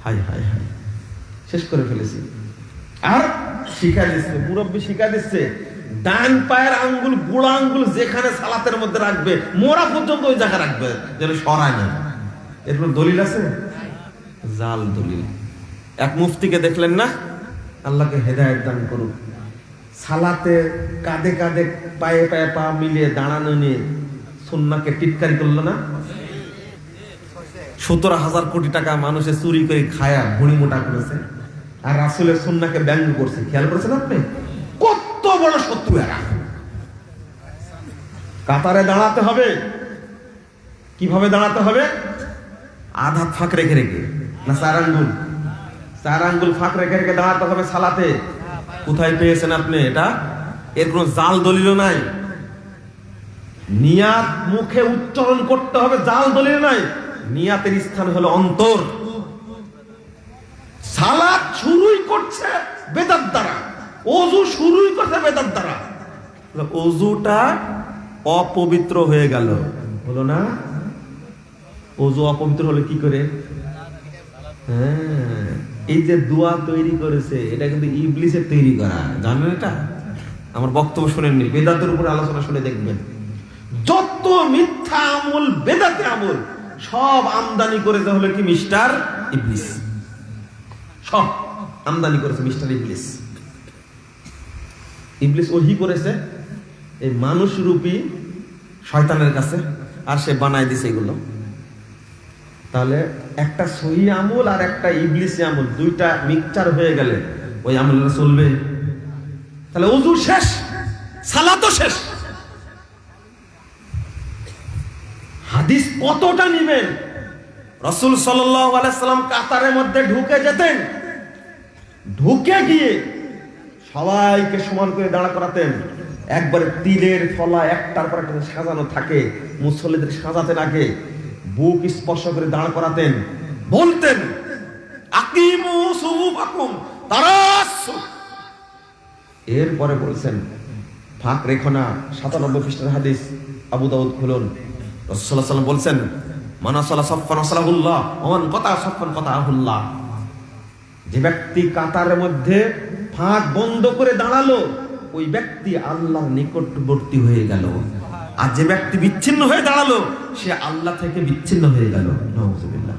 হাই হাই হাই, শেষ করে ফেলেছি। আর শিখা দিচ্ছে, মুরব্বী শিখা দিচ্ছে, ডান পায়ের আঙ্গুল, গোড়া আঙ্গুল যেখানে সালাতের মধ্যে রাখবে, মোরা পর্যন্ত ওই জায়গা রাখবে, যেন সরায় না। এরপর দলিল আছে, জাল দলিল। এক মুফতিকে দেখলেন না, আল্লাহকে হেদায়েত দান করুক, সালাতে কাঁধে কাঁধে পায়ে পায়ে পা মিলিয়ে দাঁড়ানো নিয়ে সুন্নাহকে টিটকারি করলো না? 17,000 কোটি টাকা মানুষে চুরি করে খায়া ভুঁড়ি মোটা করেছে, আর রাসূলের সুন্নাহকে ব্যঙ্গ করছে। খেয়াল করেছেন আপনি? কত বড় শত্রু এরা। কাতারে দাঁড়াতে হবে, কিভাবে দাঁড়াতে হবে? আধ হাত ফাঁক রেখে রেখে, না 4 আঙ্গুল? 4 আঙ্গুল ফাঁক রেখে রেখে দাঁড়াতে হবে সালাতে। কোথায় পেয়েছেন আপনি এটা? এর কোনো জাল দলিল নাই। নিয়াত মুখে উচ্চারণ করতে হবে, জাল দলিল নাই। নিয়াতের স্থান হলো অন্তর। সালাত শুরুই করছে বেদাত দ্বারা, ওযু শুরুই করছে বেদাত দ্বারা। ওযুটা অপবিত্র হয়ে গেল, হলো না? ওযু অপবিত্র হলে কি করে? হ্যাঁ, এই যে দোয়া তৈরি করেছে, এটা কিন্তু ইবলিসের তৈরি করা, জানেন এটা? আমার বক্তব্য শুনেননি, বেদাতের উপরে আলোচনা শুনে দেখবেন। যত মিথ্যা আমল, বেদাতে আমল, সব আমদানি করেছে হলো কি? মিস্টার ইবলিস। সব আমদানি করেছে মিস্টার ইবলিস। ইবলিস ওহি করেছে এই মানুষ রূপী শয়তানের কাছে, আর সে বানায় দিছে এগুলো। তাহলে একটা সহি আমল আর একটা ইবলিসি আমল, দুইটা মিক্সচার হয়ে গেলে ওই আমলটা চলবে? তাহলে ওযু শেষ, সালাতও শেষ। হাদিস কতটা নিবেন? রাসূল সাল্লাল্লাহু আলাইহি সাল্লাম কাতারের মধ্যে ঢুকে যেতেন, ঢুকে গিয়ে সবাইকে সমান করে দাঁড়া করাতেন। একবারে তিলের ফলা একটার পর একটা সাজানো থাকে, মুসল্লিদের সাজাতেন আগে, বুক স্পর্শ করে দাঁড় করাতেন, বলতেন আকিমু সুফুফাকুম তারাসসু। এরপরে বলছেন ফাঁক রেখো না। 97 পৃষ্ঠার হাদিস, আবু দাউদ খুলুন। রাসূলুল্লাহ সাল্লাল্লাহু আলাইহি ওয়াসাল্লাম বলছেন মান সালা সাফফান সালাহুল্লাহ ওয়া মান কাতা সাফফান কাতাহুল্লাহ। যে ব্যক্তি কাতারের মধ্যে ফাঁক বন্ধ করে দাঁড়ালো, ওই ব্যক্তি আল্লাহর নিকটবর্তী হয়ে গেল। আর যে ব্যক্তি বিচ্ছিন্ন হয়ে দাঁড়ালো, সে আল্লাহ থেকে বিচ্ছিন্ন হয়ে গেল। নাউযুবিল্লাহ।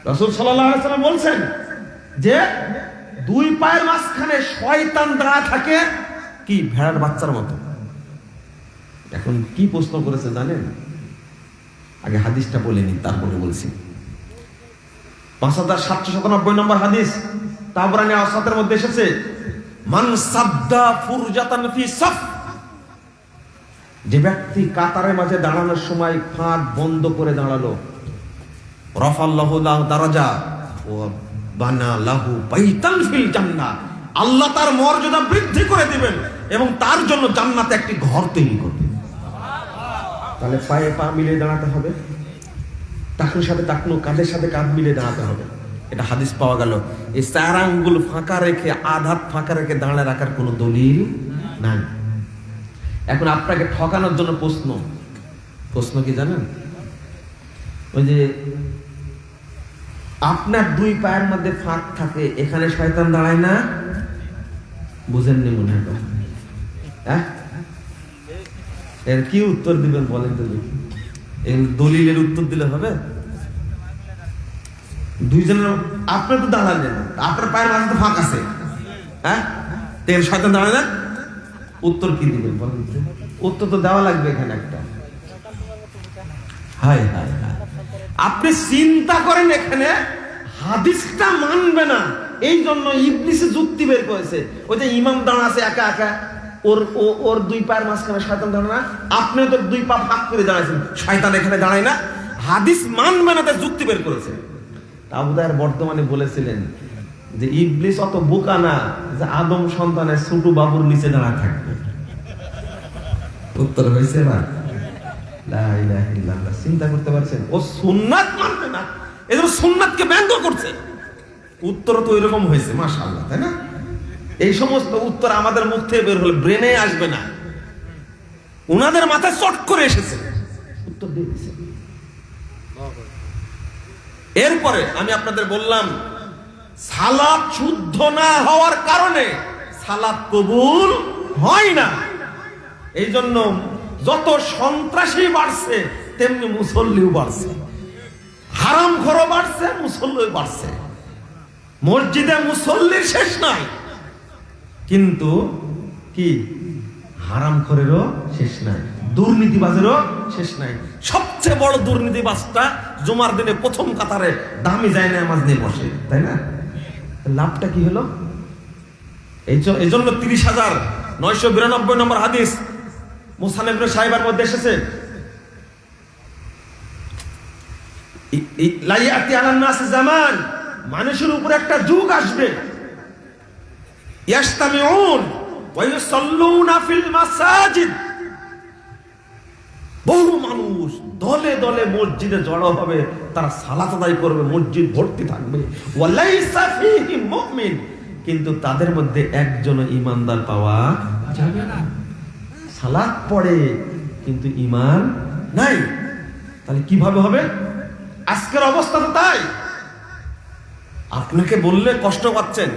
রাসূল সাল্লাল্লাহু আলাইহি ওয়াসাল্লাম বলছেন যে দুই পায়ের মাঝখানে শয়তান দাঁড়া থাকে কি ভেড়ার বাচ্চার মতো। এখন কি প্রশ্ন করেছে জানেন? আগে হাদিসটা বলে নিন, তারপরে বলছি। 5797 নম্বর হাদিস, তাবরানী আওসাতের মধ্যে এসেছে, মান সাদ্দা ফুরজাতান ফি সাফ। যে ব্যক্তি কাতারের মাঝে দাঁড়ানোর সময় ফাঁক বন্ধ করে দাঁড়ালো, রাফাল্লাহু লাহু দারাজা ওয়া বানা লাহু বাইতান ফিল জান্নাহ। আল্লাহ তার মর্যাদা বৃদ্ধি করে দিবেন এবং তার জন্য জান্নাতে একটি ঘর তৈরি করবেন। তাহলে পায়ে পা মিলিয়ে দাঁড়াতে হবে, টাকনুর সাথে টাকনু, কাঁধের সাথে কাঁধ মিলিয়ে দাঁড়াতে হবে। এটা হাদিস পাওয়া গেল। এই 4 আঙ্গুল ফাঁকা রেখে, আধাত ফাঁকা রেখে দাঁড়ায় রাখার কোনো দলিল নাই। এখন আপনাকে ঠকানোর জন্য প্রশ্ন কি জানেন? ওই যে আপনার দুই পায়ের মধ্যে ফাঁক থাকে, এখানে শয়তান দাঁড়ায় না? বুঝেননি মনে হয়। হ্যাঁ, এর কি উত্তর দিবেন বলেন তো দেখি? এই দলিলের উত্তর দিলে হবে? দুইজনের আপনার তো দাঁড়ালেন, আপনার পায়ের মাঝে তো ফাঁক আছে, হ্যাঁ, তেল শয়তান দাঁড়ায় না? উত্তর কি দিবেন বলেন? উত্তর তো দেওয়া লাগবে এখানে একটা। হাই হাই হাই, আপনি চিন্তা করেন, এখানে হাদিসটা মানবে না, এই জন্য ইবলিসে যুক্তি বের করেছে। ওই যে ইমাম দাঁড়া আছে একা একা, ওর দুই পায়ের মাঝখানে শয়তান দাঁড়ায় না? আপনি তো দুই পা ফাঁক করে দাঁড়াইছেন, শয়তান এখানে দাঁড়ায় না? হাদিস মানবে না, তার যুক্তি বের করেছে। আবু দায়ের বর্তমানে বলেছিলেন যে ইবলিস অত বোকা না যে আদম সন্তানের ছোট বাবুর নিচে দাঁড়া থাকবে। উত্তর হয়েছে না? লা ইলাহা ইল্লাল্লাহ। চিন্তা করতে পারছেন? ও সুন্নাত মানবে না, এজন্য সুন্নাতকে ব্যঙ্গ করছে। উত্তর তো এরকম হয়েছে, মাশাআল্লাহ, তাই না? এই সমস্ত উত্তর আমাদের মুখ থেকে বের হলে ব্রেনে আসবে না, ওনাদের মাথায় চট করে এসেছে, উত্তর দিয়ে দিয়েছে। এরপরে আমি আপনাদের বললাম সালাত শুদ্ধ না হওয়ার কারণে সালাত কবুল হয় না। এই জন্য যত সন্ত্রাসী বাড়ছে তেমনি মুসল্লিও বাড়ছে, হারামখোরও বাড়ছে, মুসল্লিও বাড়ছে। মসজিদে মুসল্লির শেষ নাই, কিন্তু কি হারামখোরেরও শেষ নাই, দুর্নীতিবাজেরও শেষ নাই। সবচেয়ে বড় দুর্নীতিবাজটা জুমার দিনে প্রথম কাতারে দামি যায় না নামাজ নিয়ে বসে, তাই না? লাভটা কি হলো? এই জন্য 30,992 নম্বর হাদিস মুসান্নাফ ইবনে সাহিবার মধ্যে এসেছে, লাইয়াতি আলান নাস জামান, মানুষের উপর একটা যুগ আসবে, ইয়াস্তামিউন ওয়া ইউসাল্লুনা ফিল মাসাজিদ, বহু মানুষ দলে দলে মসজিদে জড়ো হবে, তারা সালাত আদায় করবে, মসজিদ ভর্তি থাকবে। ওয়ালাইসা ফীহি মুমিন, কিন্তু তাদের মধ্যে একজনও ঈমানদার পাওয়া যাবে না। সালাত পড়ে কিন্তু ঈমান নাই, তাহলে কিভাবে হবে? আজকের অবস্থা তো তাই। আপনাকে বললে কষ্ট পাচ্ছেন।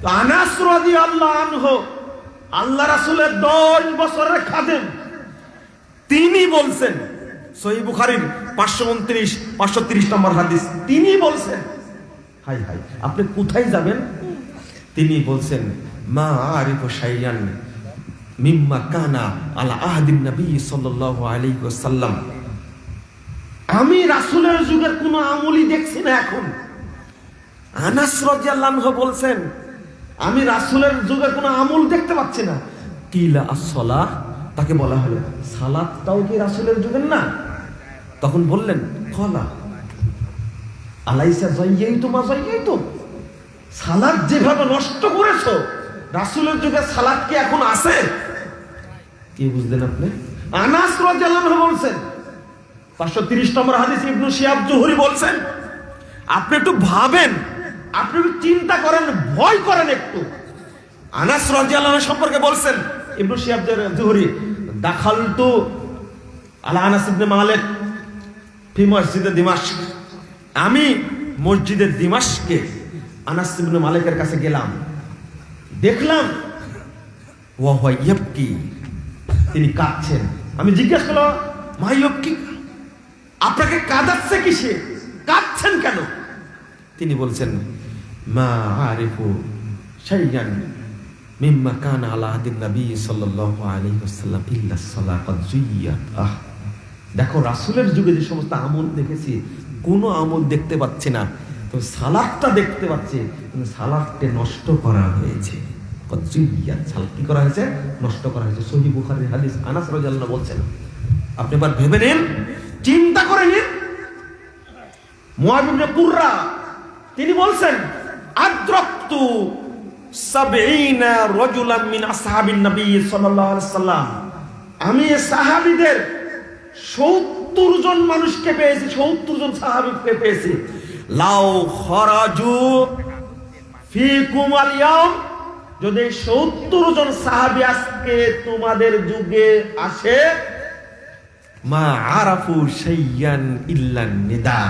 তো আনাস রাদিয়াল্লাহু আনহু আল্লাহ রাসূলের 10 বছরের খাদেম, তিনি বলছেন, সহিহ বুখারীর 529 530 নম্বর হাদিস, তিনি বলছেন, হাই হাই আপনি কোথায় যাবেন? তিনি বলছেন, মা আরিফু শাইয়ান মিম্মা কানা আলা আহদিন নবী সাল্লাল্লাহু আলাইহি ওয়াসাল্লাম, আমি রাসূলের যুগের কোনো আমলই দেখছি না এখন। আনাস রাদিয়াল্লাহু আনহু বলছেন, আমি রাসূলের যুগের কোনো আমল দেখতে পাচ্ছি না। কিলা as-সালাহ, তাকে বলা হলো সালাতটাও কি রাসূলের যুগের না? তখন বললেন, কলা আলাইসা যাইয়াইতু মা যাইয়াইতু, সালাত যেভাবে নষ্ট করেছো রাসূলের যুগে সালাত কি এখন আছে? কি বুঝলেন আপনি? আনাস রাদিয়াল্লাহু আনহু বলছেন, 530 নম্বর হাদিস ইবনে শিহাব জুহরি বলছেন, আপনি একটু ভাবেন, আপনি একটু চিন্তা করেন, ভয় করেন একটু। আনাস রাদিয়াল্লাহু আনহু সম্পর্কে বলছেন ইবনে শিহাব জুহরি, দাখালতু আলা আনাস ইবনে মালিক ফি মসজিদে দিমাশক, আমি মসজিদে দিমাশকে আনাস ইবনে মালিকের কাছে গেলাম, দেখলাম ওয়া হুয়া ইয়াবকি, তিনি কাঁদছেন। আমি জিজ্ঞেস করলাম, মা ইয়াবকি, আপনাকে কাঁদাচ্ছে কিসে, কাঁদছেন কেন? তিনি বলছেন, মা আরিফু শাইয়ান মিম্মা কানা আলা আহদিন নবী সাল্লাল্লাহু আলাইহি ওয়াসাল্লাম ইল্লা সালাত কদ জুইয়াত। দেখো রাসূলের যুগে যে সমস্ত আমল দেখেছি, কোনো আমল দেখতে পাচ্ছি না, তো সালাতটা দেখতে পাচ্ছি, কিন্তু সালাতকে নষ্ট করা হয়েছে। কদ জুইয়াত, সালাত কি করা হয়েছে? নষ্ট করা হয়েছে। সহিহ বুখারীর হাদিস, আনাস রাদিয়াল্লাহু আনহু বলছেন। আপনি এবার ভেবে নিন, চিন্তা করে নিন। মুআবিব ইবনে কুররা তিনি বলছেন, আদরাকতু 70 রাজুলান মিন আসহাবিন নবী সাল্লাল্লাহু আলাইহি ওয়াসাল্লাম, আমি সাহাবীদের 70 জন মানুষকে পেয়েছি, 70 জন সাহাবীকে পেয়েছি। লাউ খরাজু ফিকুম আল ইয়াউম, যদি 70 জন সাহাবী আজকে তোমাদের যুগে আসে, মা আরাফু শাইয়ান ইল্লা নিদা,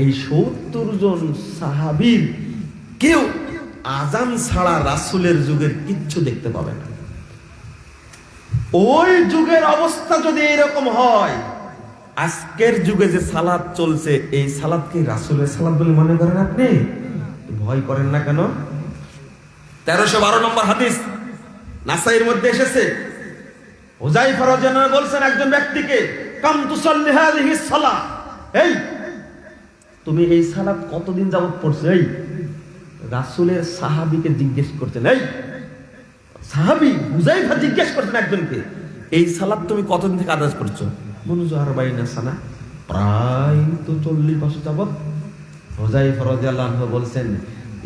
এই 70 জন সাহাবীর কেউ আজান ছাড়া রাসূলের যুগের কিচ্ছু দেখতে পাবে না। ওই যুগের অবস্থা যদি এরকম হয়, আজকের যুগে যে সালাত চলছে, এই সালাত কি রাসূলের সালাত বলে মনে করেন আপনি? ভয় করেন না কেন? 1312 নম্বর হাদিস নাসাইর মধ্যে এসেছে, হুযায়ফা রাদিয়াল্লাহু আনহু বলছেন একজন ব্যক্তিকে, কাম তুসাল্লি হাযিহিস সালাহ, এই তুমি এই সালাত কতদিন যাবত পড়ছো? এই রাসূলের সাহাবীকে জিজ্ঞেস করছেন, এই সাহাবী হুযায়ফা জিজ্ঞেস করছেন একজনকে, এই সালাত তুমি কতদিন থেকে আদায় করছো? মুনযু 40 সানা, প্রায় তো 40 বছর যাবত। হুযায়ফা রাদিয়াল্লাহু আনহু বলছেন,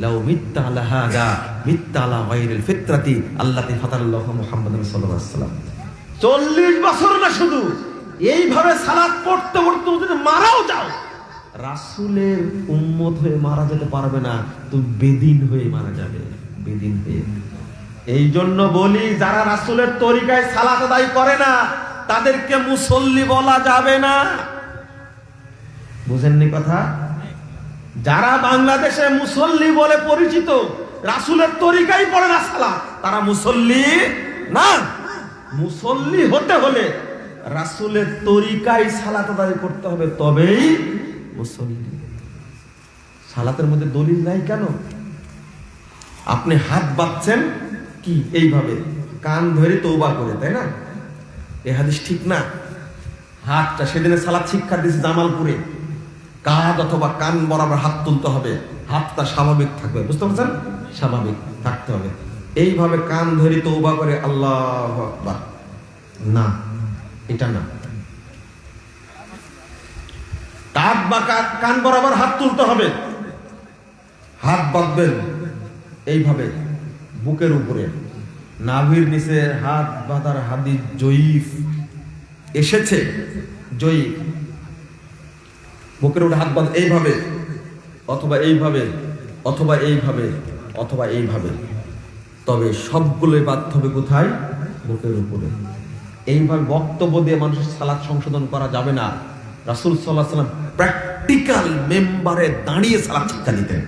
লাউ মিত্তা আলা হাদা মিত্তা আলা গায়রিল ফিতরাতি আল্লাতী ফাতারাল্লাহু মুহাম্মাদান সাল্লাল্লাহু আলাইহি ওয়াসাল্লাম। 40 বছর না, শুধু এইভাবে সালাত পড়তে পড়তে যদি মারাও যাও, রাসূলের উম্মত হয়ে মারা যেতে পারবে না, তুমি বেদিন হয়ে মারা যাবে, বেদিন হয়ে। এই জন্য বলি, যারা রাসূলের তরিকায় সালাত আদায় করে না তাদেরকে মুসল্লি বলা যাবে না। বুঝেননি কথা? যারা বাংলাদেশে মুসল্লি বলে পরিচিত, রাসূলের তরিকায় পড়ে না সালাত, তারা মুসল্লি না। মুসল্লি হতে হলে রাসূলের তরিকায় সালাত আদায় করতে হবে, তবেই মুসল্লি। সালাতের মধ্যে দলিল নাই কেন? আপনি হাত বাঁধছেন কি এইভাবে, কান ধরে তওবা করে, তাই না? এই হাদিস ঠিক না। হাতটা সেদিনে সালাত শিক্ষা দিয়েছে জামালপুরে, কাঁধ অথবা কান বরাবর হাত তুলতে হবে, হাতটা স্বাভাবিক থাকবে, বুঝতে পারছেন? স্বাভাবিক থাকতে হবে। এইভাবে কান ধরে তওবা করে আল্লাহু আকবার, না, এটা না। কাঁধ বা কান বরাবর হাত তুলতে হবে, হাত বাঁধবেন এইভাবে বুকের উপরে, নাভির নিচে হাত বাঁধার হাদিস জয়ীফ এসেছে, জয়ীফ। বুকের উপরে হাত বাঁধ এইভাবে, অথবা এইভাবে, অথবা এইভাবে, অথবা এইভাবে, তবে সবগুলোই বাধ্য হবে কোথায়? বুকের উপরে। এইভাবে বক্তব্য দিয়ে মানুষের সালাত সংশোধন করা যাবে না। রাসূল সাল্লাল্লাহু আলাইহি ওয়াসাল্লাম প্র্যাকটিক্যাল মেম্বারে দাঁড়িয়ে সালাত শিক্ষা দিতেন।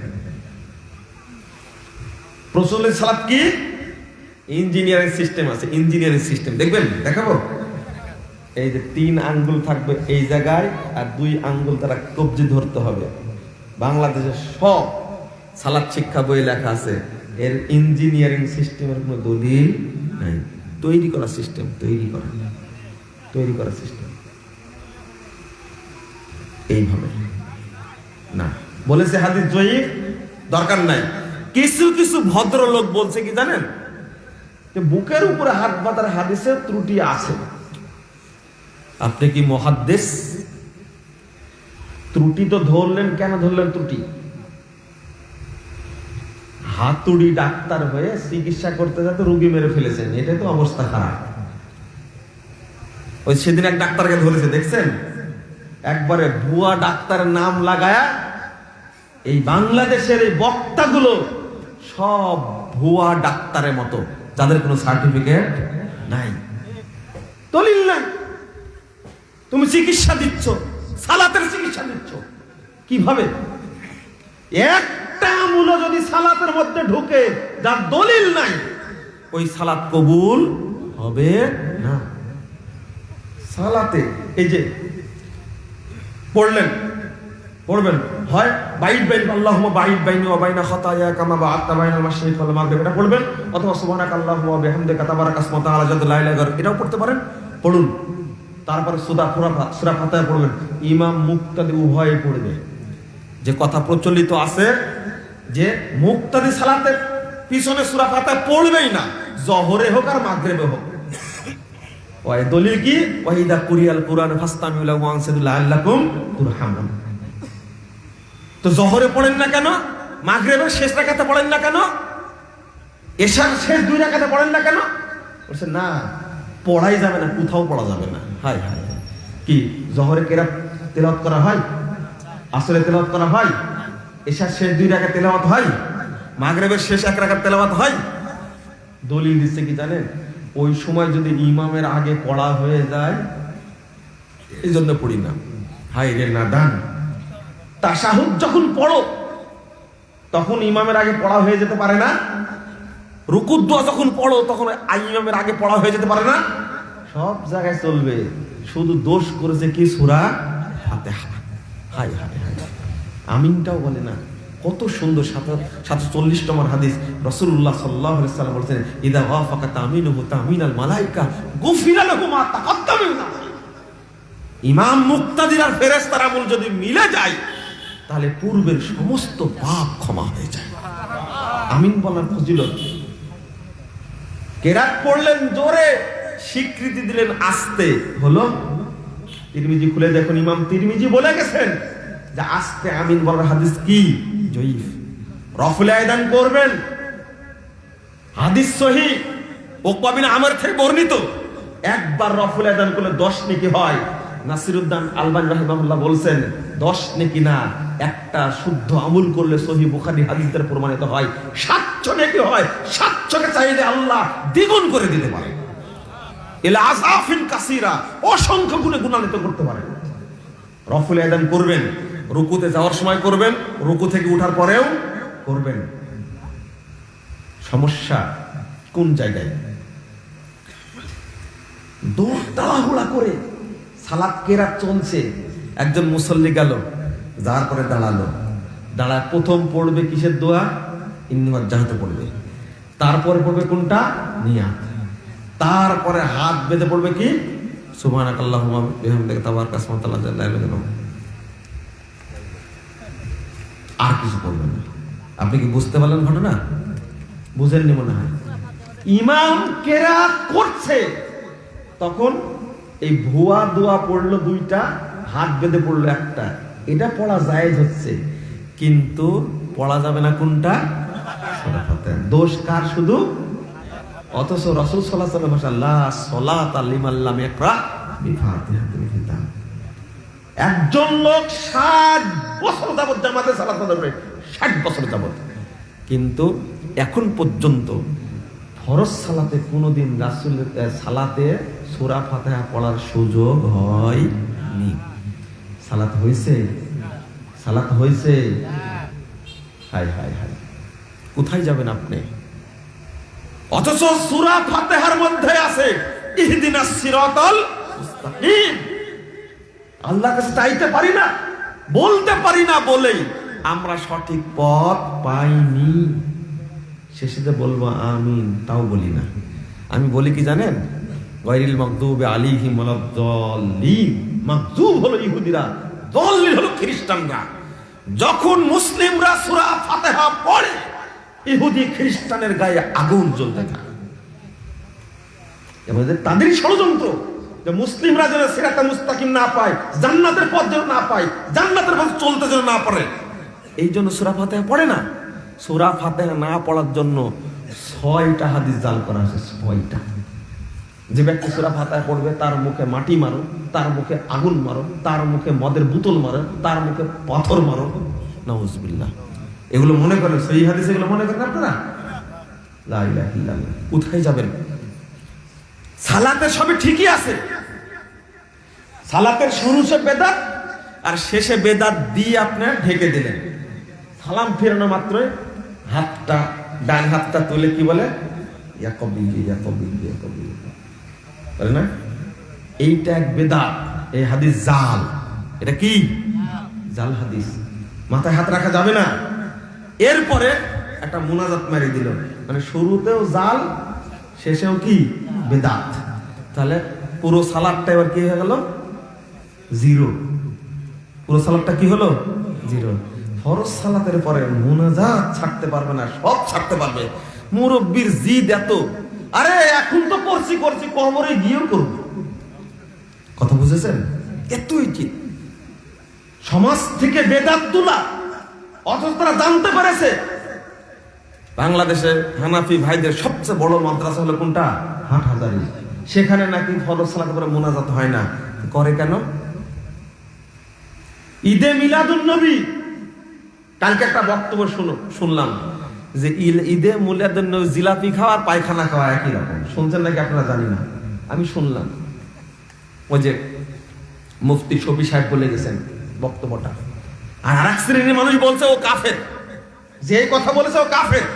রাসূলের সালাত কি? ইঞ্জিনিয়ারিং সিস্টেম আছে, ইঞ্জিনিয়ারিং সিস্টেম দেখবেন, দেখাবো। এই যে 3 আঙ্গুল থাকবে এই জায়গায়, আর 2 আঙ্গুল তারা কবজি ধরতে হবে। বাংলাদেশের সব সালাত শিক্ষা বই লেখা আছে, এর ইঞ্জিনিয়ারিং সিস্টেমের কোনো দলিল নাই। তৈরি করা সিস্টেম, তৈরি করা সিস্টেম এইভাবে না। বলেছে হাদিস জয়ীফ, দরকার নাই। কিছু কিছু ভদ্রলোক বলছে কি জানেন, যে বুকের উপরে হাত বাঁধার হাদিসে ত্রুটি আছে। আপনি কি মুহাদ্দিস? ত্রুটি তো ধরলেন, কেন ধরলেন ত্রুটি? হাতুড়ি ডাক্তার হয়ে চিকিৎসা করতে যাতে রোগী মেরে ফেলেছেন, এটাই তো অবস্থা খারাপ। ওই সেদিন এক ডাক্তারকে ধরেছে, দেখছেন? একবারে ভুয়া ডাক্তারের নাম লাগায়া। এই বাংলাদেশের এই বক্তাগুলো সব ভুয়া ডাক্তারের মতো, যাদের কোনো সার্টিফিকেট নাই, দলিল নাই। তুমি চিকিৎসা দিচ্ছ, সালাতের চিকিৎসা দিচ্ছ কিভাবে? একটা আমুল যদি সালাতের মধ্যে ঢুকে যার দলিল নাই, ওই সালাত কবুল হবে না। সালাতে এই যে পড়বেন, হয় বাইদ বাইন আল্লাহুম্মা বাইদ বাইনি ওয়া বাইনা খাতায়া কামা বা'আতা বাইনাল মাশরিক ওয়াল মাগরিব, এটা পড়বেন। অথবা সুবহানাকা আল্লাহুম্মা ওয়া বিহামদিকা তাবারাকা ইসমুকা তাআলা জাদ্দু লা ইলাহা ইল্লা আনতা, এটাও পড়তে পারেন, পড়ুন। তারপরে সূরা ফাতিহা পড়বেন। ইমাম মুক্তাদি উভয়ে পড়বে। যে কথা প্রচলিত আছে যে মুক্তাদি সালাতের পিছনে সূরা ফাতিহা পড়বেই না, জোহরে হোক আর মাগরিবে হোক। ওই দলিল কি? ওয়াইদা কুরিয়াল কুরআন ফাসতামিউ লাহু ওয়া আনসিতু লাআল্লাকুম তুরহামুন। তো জোহরে পড়েন না কেন? মাগরিবের শেষ রাকাতে পড়েন না কেন? এশার শেষ 2 রাকাতে পড়েন না কেন? বলছে না, পড়াই যাবে না, কোথাও পড়া যাবে না। হায় হায়, কি জোহরে কেরাত তেলাওয়াত করা হয়, আসরে তেলাওয়াত করা হয়, এশার শেষ 2 রাকাত তেলাওয়াত হয়, মাগরিবের শেষ 1 রাকাত তেলাওয়াত হয়। দলিল দিচ্ছে কি জানেন? ওই সময় যদি ইমামের আগে পড়া হয়ে যায়, এই জন্য পড়ি না। হায় রে নাদান, তাশাহুদ যখন পড়ো তখন ইমামের আগে পড়া হয়ে যেতে পারে না? রুকুর দোয়া যখন পড়ো তখন ইমামের আগে পড়া হয়ে যেতে পারে না? সব জায়গায় চলবে, শুধু দোষ করেছে কি সূরা ফাতিহা। হায় হায় হায়, আমিনটাও বলে না। কত সুন্দর 740 নম্বর হাদিস, রাসূলুল্লাহ সাল্লাল্লাহু আলাইহি ওয়াসাল্লাম বলেছেন, ইদা ওয়াফাকা তামিনুহু তামিনাল মালায়েকা গুফিরা লাহু মা তাকাদ্দামা মিন যামবি। ইমাম মুক্তাদির আর ফেরেশতার আমল যদি মিলে যায়, তাহলে পূর্বের সমস্ত পাপ ক্ষমা হয়ে যায়। আমিন বলার ফজিলত। কেরাত পড়লেন জোরে, স্বীকৃতি দিলেন আস্তে, হলো তিরমিজি খুলে দেখুন, ইমাম তিরমিজি বলে গেছেন যে আজকে আমিন বলার হাদিস কি জয়ীফ। রফুল আয়দান করবেন, হাদিস সহিহ, উকবা বিন আমর থেকে বর্ণিত। একবার রফুল আয়দান করলে 10 নেকি হয়। নাসিরুদ্দিন আলবানী রাহিমাহুল্লাহ বলছেন 10 নেকি না, একটা শুদ্ধ আমল করলে সহিহ বুখারী হাদিস দ্বারা প্রমাণিত হয় 700 নেকি হয়। 700 কে চাইলে আল্লাহ দ্বিগুণ করে দিতে পারে। ইলা আযাফিন কাসীরা, অসংখ্য গুণে গুণান্বিত করতে পারে। রফুল আয়দান করবেন, রুকুতে যাওয়ার সময় করবেন, রুকু থেকে ওঠার পরেও করবেন। সমস্যা কোন জায়গায়? দৌড় তাড়াহুড়া করে সালাত কেরাত চলছে, একজন মুসল্লি গেল, যাওয়ার পরে দাঁড়ালো, দাঁড়ায় প্রথম পড়বে কিসের দোয়া? ইন্নী ওয়াজ্জাহতু পড়বে। তারপরে পড়বে কোনটা? নিয়াত। তারপরে হাত বেঁধে পড়বে কি? সুবহানাকাল্লাহুম্মা বিহামদিকা তাবারাকা ইসমুকা লা ইলাহা ইল্লা আনতা। আর কিছু পড়বেন না। আপনি কি বুঝতে পারলেন ঘটনা? বুঝেননি মনে হয়। ইমাম কেরাত করছে, তখন এই ভুয়া দোয়া পড়লো 2টা, হাত বেঁধে পড়লো 1টা। এটা পড়া জায়েজ হচ্ছে, কিন্তু পড়া যাবে না কোনটা? সূরা ফাতিহা। দোষ কার? শুধু। অথচ রাসূল সাল্লাল্লাহু আলাইহি ওয়াসাল্লাম লা সালাতা লিমান লাম ইয়াকরা বিফাতিহাতিল কিতাব। একজন লোক 60 বছর যাবত জামাতে সালাত পড়বে, 60 বছর যাবত, কিন্তু এখন পর্যন্ত ফরজ সালাতে কোনোদিন রাসূলের সালাতে সূরা ফাতিহা পড়ার সুযোগ হয়নি। সালাত হয়েছে? সালাত হয়েছে? হায় হায় হায়, কোথায় যাবেন আপনি? অথচ সূরা ফাতিহার মধ্যে আছে ইহদিনাস সিরাতাল মুস্তাকিম। আল্লাহর কাছে চাইতে পারি না, বলতে পারি না বলেই আমরা সঠিক পথ পাইনি। শেষেতে বলবো আমিন, তাও বলি না। আমি বলি কি জানেন? গায়রিল মাগদুবি আলাইহিম ওয়ালাদ-দাল্লিন। মাগদুব হলো ইহুদিরা, দাল্লিন হলো খ্রিস্টানরা। যখন মুসলিমরা সূরা ফাতিহা পড়ে, ইহুদি খ্রিস্টানের গায়ে আগুন জ্বলতে থাকে। এবারে তাদেরই ষড়যন্ত্র যে মুসলিমরা যেন সিরাতে মুস্তাকিম না পায়, জান্নাতের পথ যেন না পায়, জান্নাতের পথ চলতে যেন না পারে, এই জন্য সূরা ফাতিহা পড়ে না। সূরা ফাতিহা না পড়ার জন্য 6টা হাদিস জাল করা হয়েছে। 6টা। যে ব্যক্তি সূরা ফাতিহা পড়বে তার মুখে মাটি মারো, তার মুখে আগুন মারো, তার মুখে মদের বোতল মারো, তার মুখে পাথর মারো। নাউজুবিল্লাহ। এগুলো মনে করেন সহিহ হাদিস, এগুলো মনে করেন আপনারা? লা ইলাহা ইল্লাল্লাহ। কোথায় যাবেন? সালাতের সবই ঠিকই আছে। সালাতের শুরুতে বেদাত আর শেষে বেদাত দিয়ে আপনি ঢেকে দিলেন। সালাম ফেরানো মাত্রই হাতটা, ডান হাতটা তুলে কি বলে? ইয়া কবিল ইয়া কবিল ইয়া কবিল, বলে না? এইটা এক বেদাত। এই হাদিস জাল। এটা কি? জাল হাদিস। মাথায় হাত রাখা যাবে না। এরপরে একটা মুনাজাত মারি দিল, মানে শুরুতেও জাল, শেষেও কি? বেদাত। তাহলে পুরো সালাদটা এবার কি হয়ে গেল? 0। পুরো সালাদটা কি হলো? 0। ফরজ সালাতের পরে মুনাজাত ছাড়তে পারবে না, সব ছাড়তে পারবে। মুরব্বির জিদ এত, আরে এখন তো করছি কবরে গিয়েও করব। কথা বুঝেছেন? এতই জিদ। সমাজ থেকে বেদাত তুলা, অথচ তারা জানতে পেরেছে বাংলাদেশে হানাফি ভাইদের সবচেয়ে বড় মাদ্রাসা হলো কোনটা? হাটহাজারী। সেখানে নাকি ফরজ সালাতের পরে মুনাজাত হয় না। করে কেন? ঈদে মিলাদুন নবী, কালকে একটা বক্তব্য শুনলাম যে ঈদে মিলাদুন নবী জিলাপি খাওয়া আর পায়খানা খাওয়া একই রকম। শুনছেন নাকি আপনারা? জানি না, আমি শুনলাম। ওই যে মুফতি শফি সাহেব বলে গেছেন বক্তব্যটা, আর আরেক শ্রেণীর মানুষ বলছে ও কাফের, যে কথা বলেছে ও কাফের।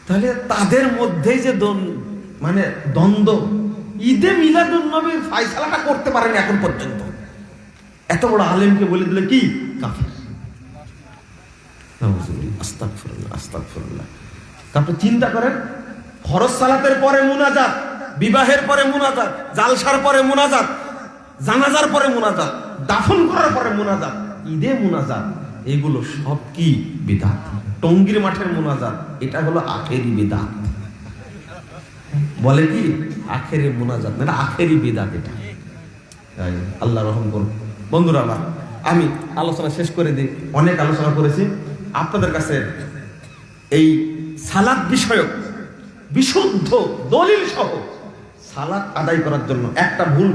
তাহলে তাদের মধ্যেই যে মানে দ্বন্দ্ব, ঈদে মিলাদুন নবীর ফায়সালাটা করতে পারেনি এখন পর্যন্ত। এত বড় আলেমকে বলে দিলে কি? কাফের। আস্তাগফিরুল্লাহ, আস্তাগফিরুল্লাহ। তারপরে চিন্তা করেন, ফরজ সালাতের পরে মুনাজাত, বিবাহের পরে মুনাজাত, জালসার পরে মুনাজাত, জানাজার পরে মুনাজাত, দাফন করার পরে মুনাজাত, ঈদে মুনাজাত, এগুলো সব কি? বিদআত। টঙ্গীর মাঠের মুনাজাত, এটা হলো আখেরি বিদআত। বলে কি? আখেরি মুনাজাত, না আখেরি বিদআত। এটা তাই আল্লাহ রহম করুন। বন্ধুরা আমার, আমি আলোচনা শেষ করে দিই, অনেক আলোচনা করেছি আপনাদের কাছে। এই সালাত বিষয়ক বিশুদ্ধ দলিল সহ সালাত আদায় করার জন্য একটা ভুল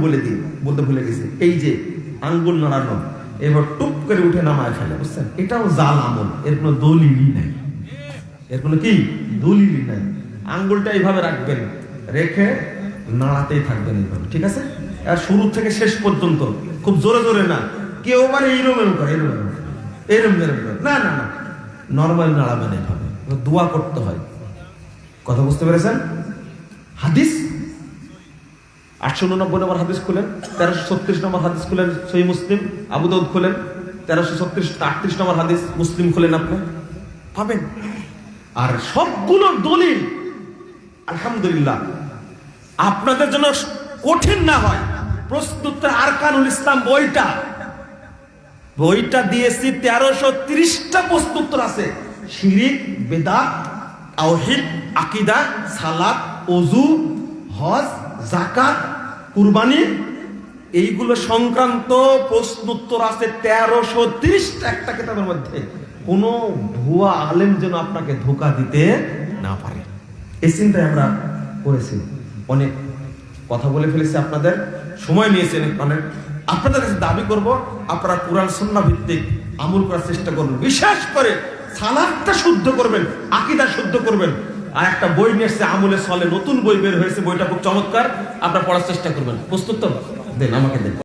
বলতে ভুলে গেছি। এই যে আঙ্গুল নাড়ানো, এবার টুপ করে উঠে নামায় ফেলে, বুঝছেন, এটাও জাল আমল, এর কোনো দলিলই নাই, এর কোনো কি দলিলই নাই। আঙ্গুলটা এইভাবে রাখবেন, রেখে নাড়াতেই থাকবেন এইভাবে, ঠিক আছে? আর শুরু থেকে শেষ পর্যন্ত, খুব জোরে জোরে না, কেউ মানে এইরকম করে, এরম না না না, নর্মাল নাড়াবেন এইভাবে, দোয়া করতে হয়। কথা বুঝতে পেরেছেন? হাদিস 889 নম্বর হাদিস খুলেন, 1336 নম্বর হাদিস খুলেন সহিহ মুসলিম, আবু দাউদ খুলেন 1338 নম্বর হাদিস, মুসলিম খুলেন, আপনি পাবেন। আর সবগুলো দলিল আলহামদুলিল্লাহ আপনাদের জন্য কঠিন না হয়। প্রশ্নোত্তর আরকানুল ইসলাম বইটা দিয়েছি, 1330টা প্রশ্নোত্তর আছে। শিরিক, বেদাত, তাওহীদ, আকীদা, সালাত, ওযু, হজ, যাকাত, কুরবানি, এইগুলো সংক্রান্ত প্রশ্নোত্তর আছে 1330টা একটা কিতাবের মধ্যে। কোনো ভুয়া আলেম যেন আপনাকে ধোঁকা দিতে না পারে, এই চিন্তায় আমরা করেছি। অনেক কথা বলে ফেলেছি, আপনাদের সময় নিয়েছেন অনেক। আপনাদের কাছে দাবি করব, আপনারা কুরআন সুন্নাহ ভিত্তিক আমল করার চেষ্টা করবেন, বিশেষ করে সালাতটা শুদ্ধ করবেন, আকীদা শুদ্ধ করবেন। আর একটা বই নিয়ে এসেছে আমলে চলে, নতুন বই বের হয়েছে, বইটা খুব চমৎকার, আপনারা পড়ার চেষ্টা করবেন। প্রস্তুত তো? দেন, আমাকে দেন।